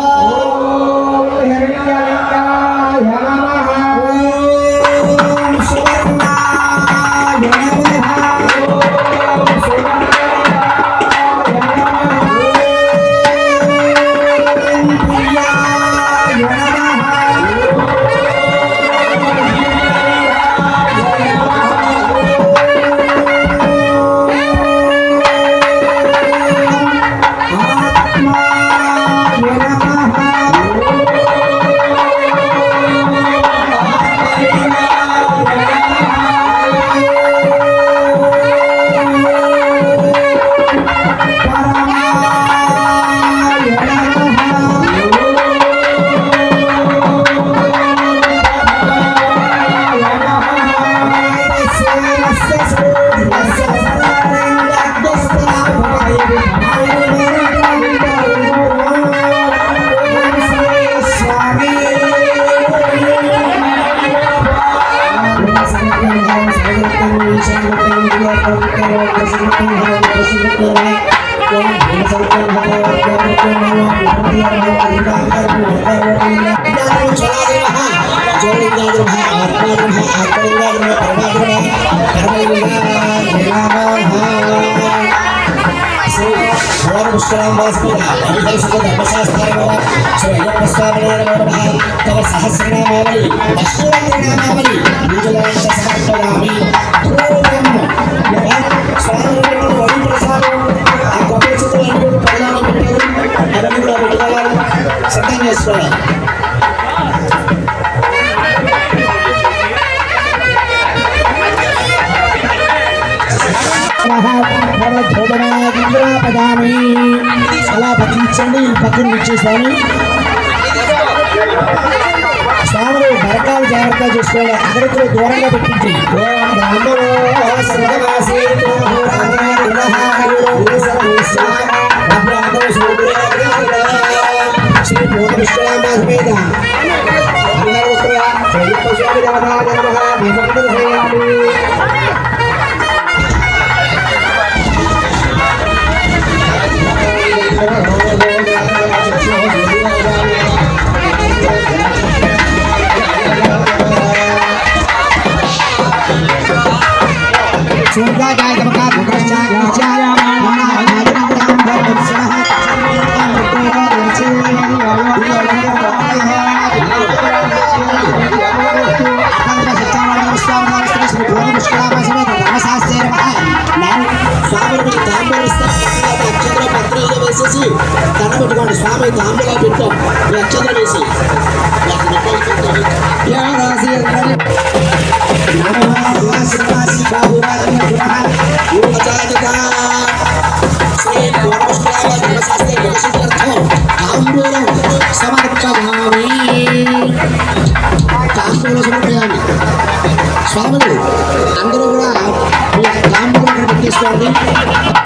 హిరణ్యలింగాయ నమః ఓం సువర్ణాయ నమః ఓం ప్రియాయ నమః ఆత్మాయ నమః పరమాయ సిద్ధం చేసుకోవాలి. పదామి అలా పఠించండి పక్కన ఇచ్చేసాను. జాగ్రత్త చూసుకోవాలి అక్కడికి దూరంగా పెట్టించి శ్రీ పూర్ణిష్ఠామాస మీద అందరూ కూడా స్వామి వేసేసి దండ పెట్టుకోండి స్వామి తాంబూలా పెట్టాం అక్షంతలు వేసి తాంబూలం సమర్పయామి తాంబూలం సమర్పయామి స్వాములు అందరూ కూడా తాంబూలం పెట్టేసుకోండి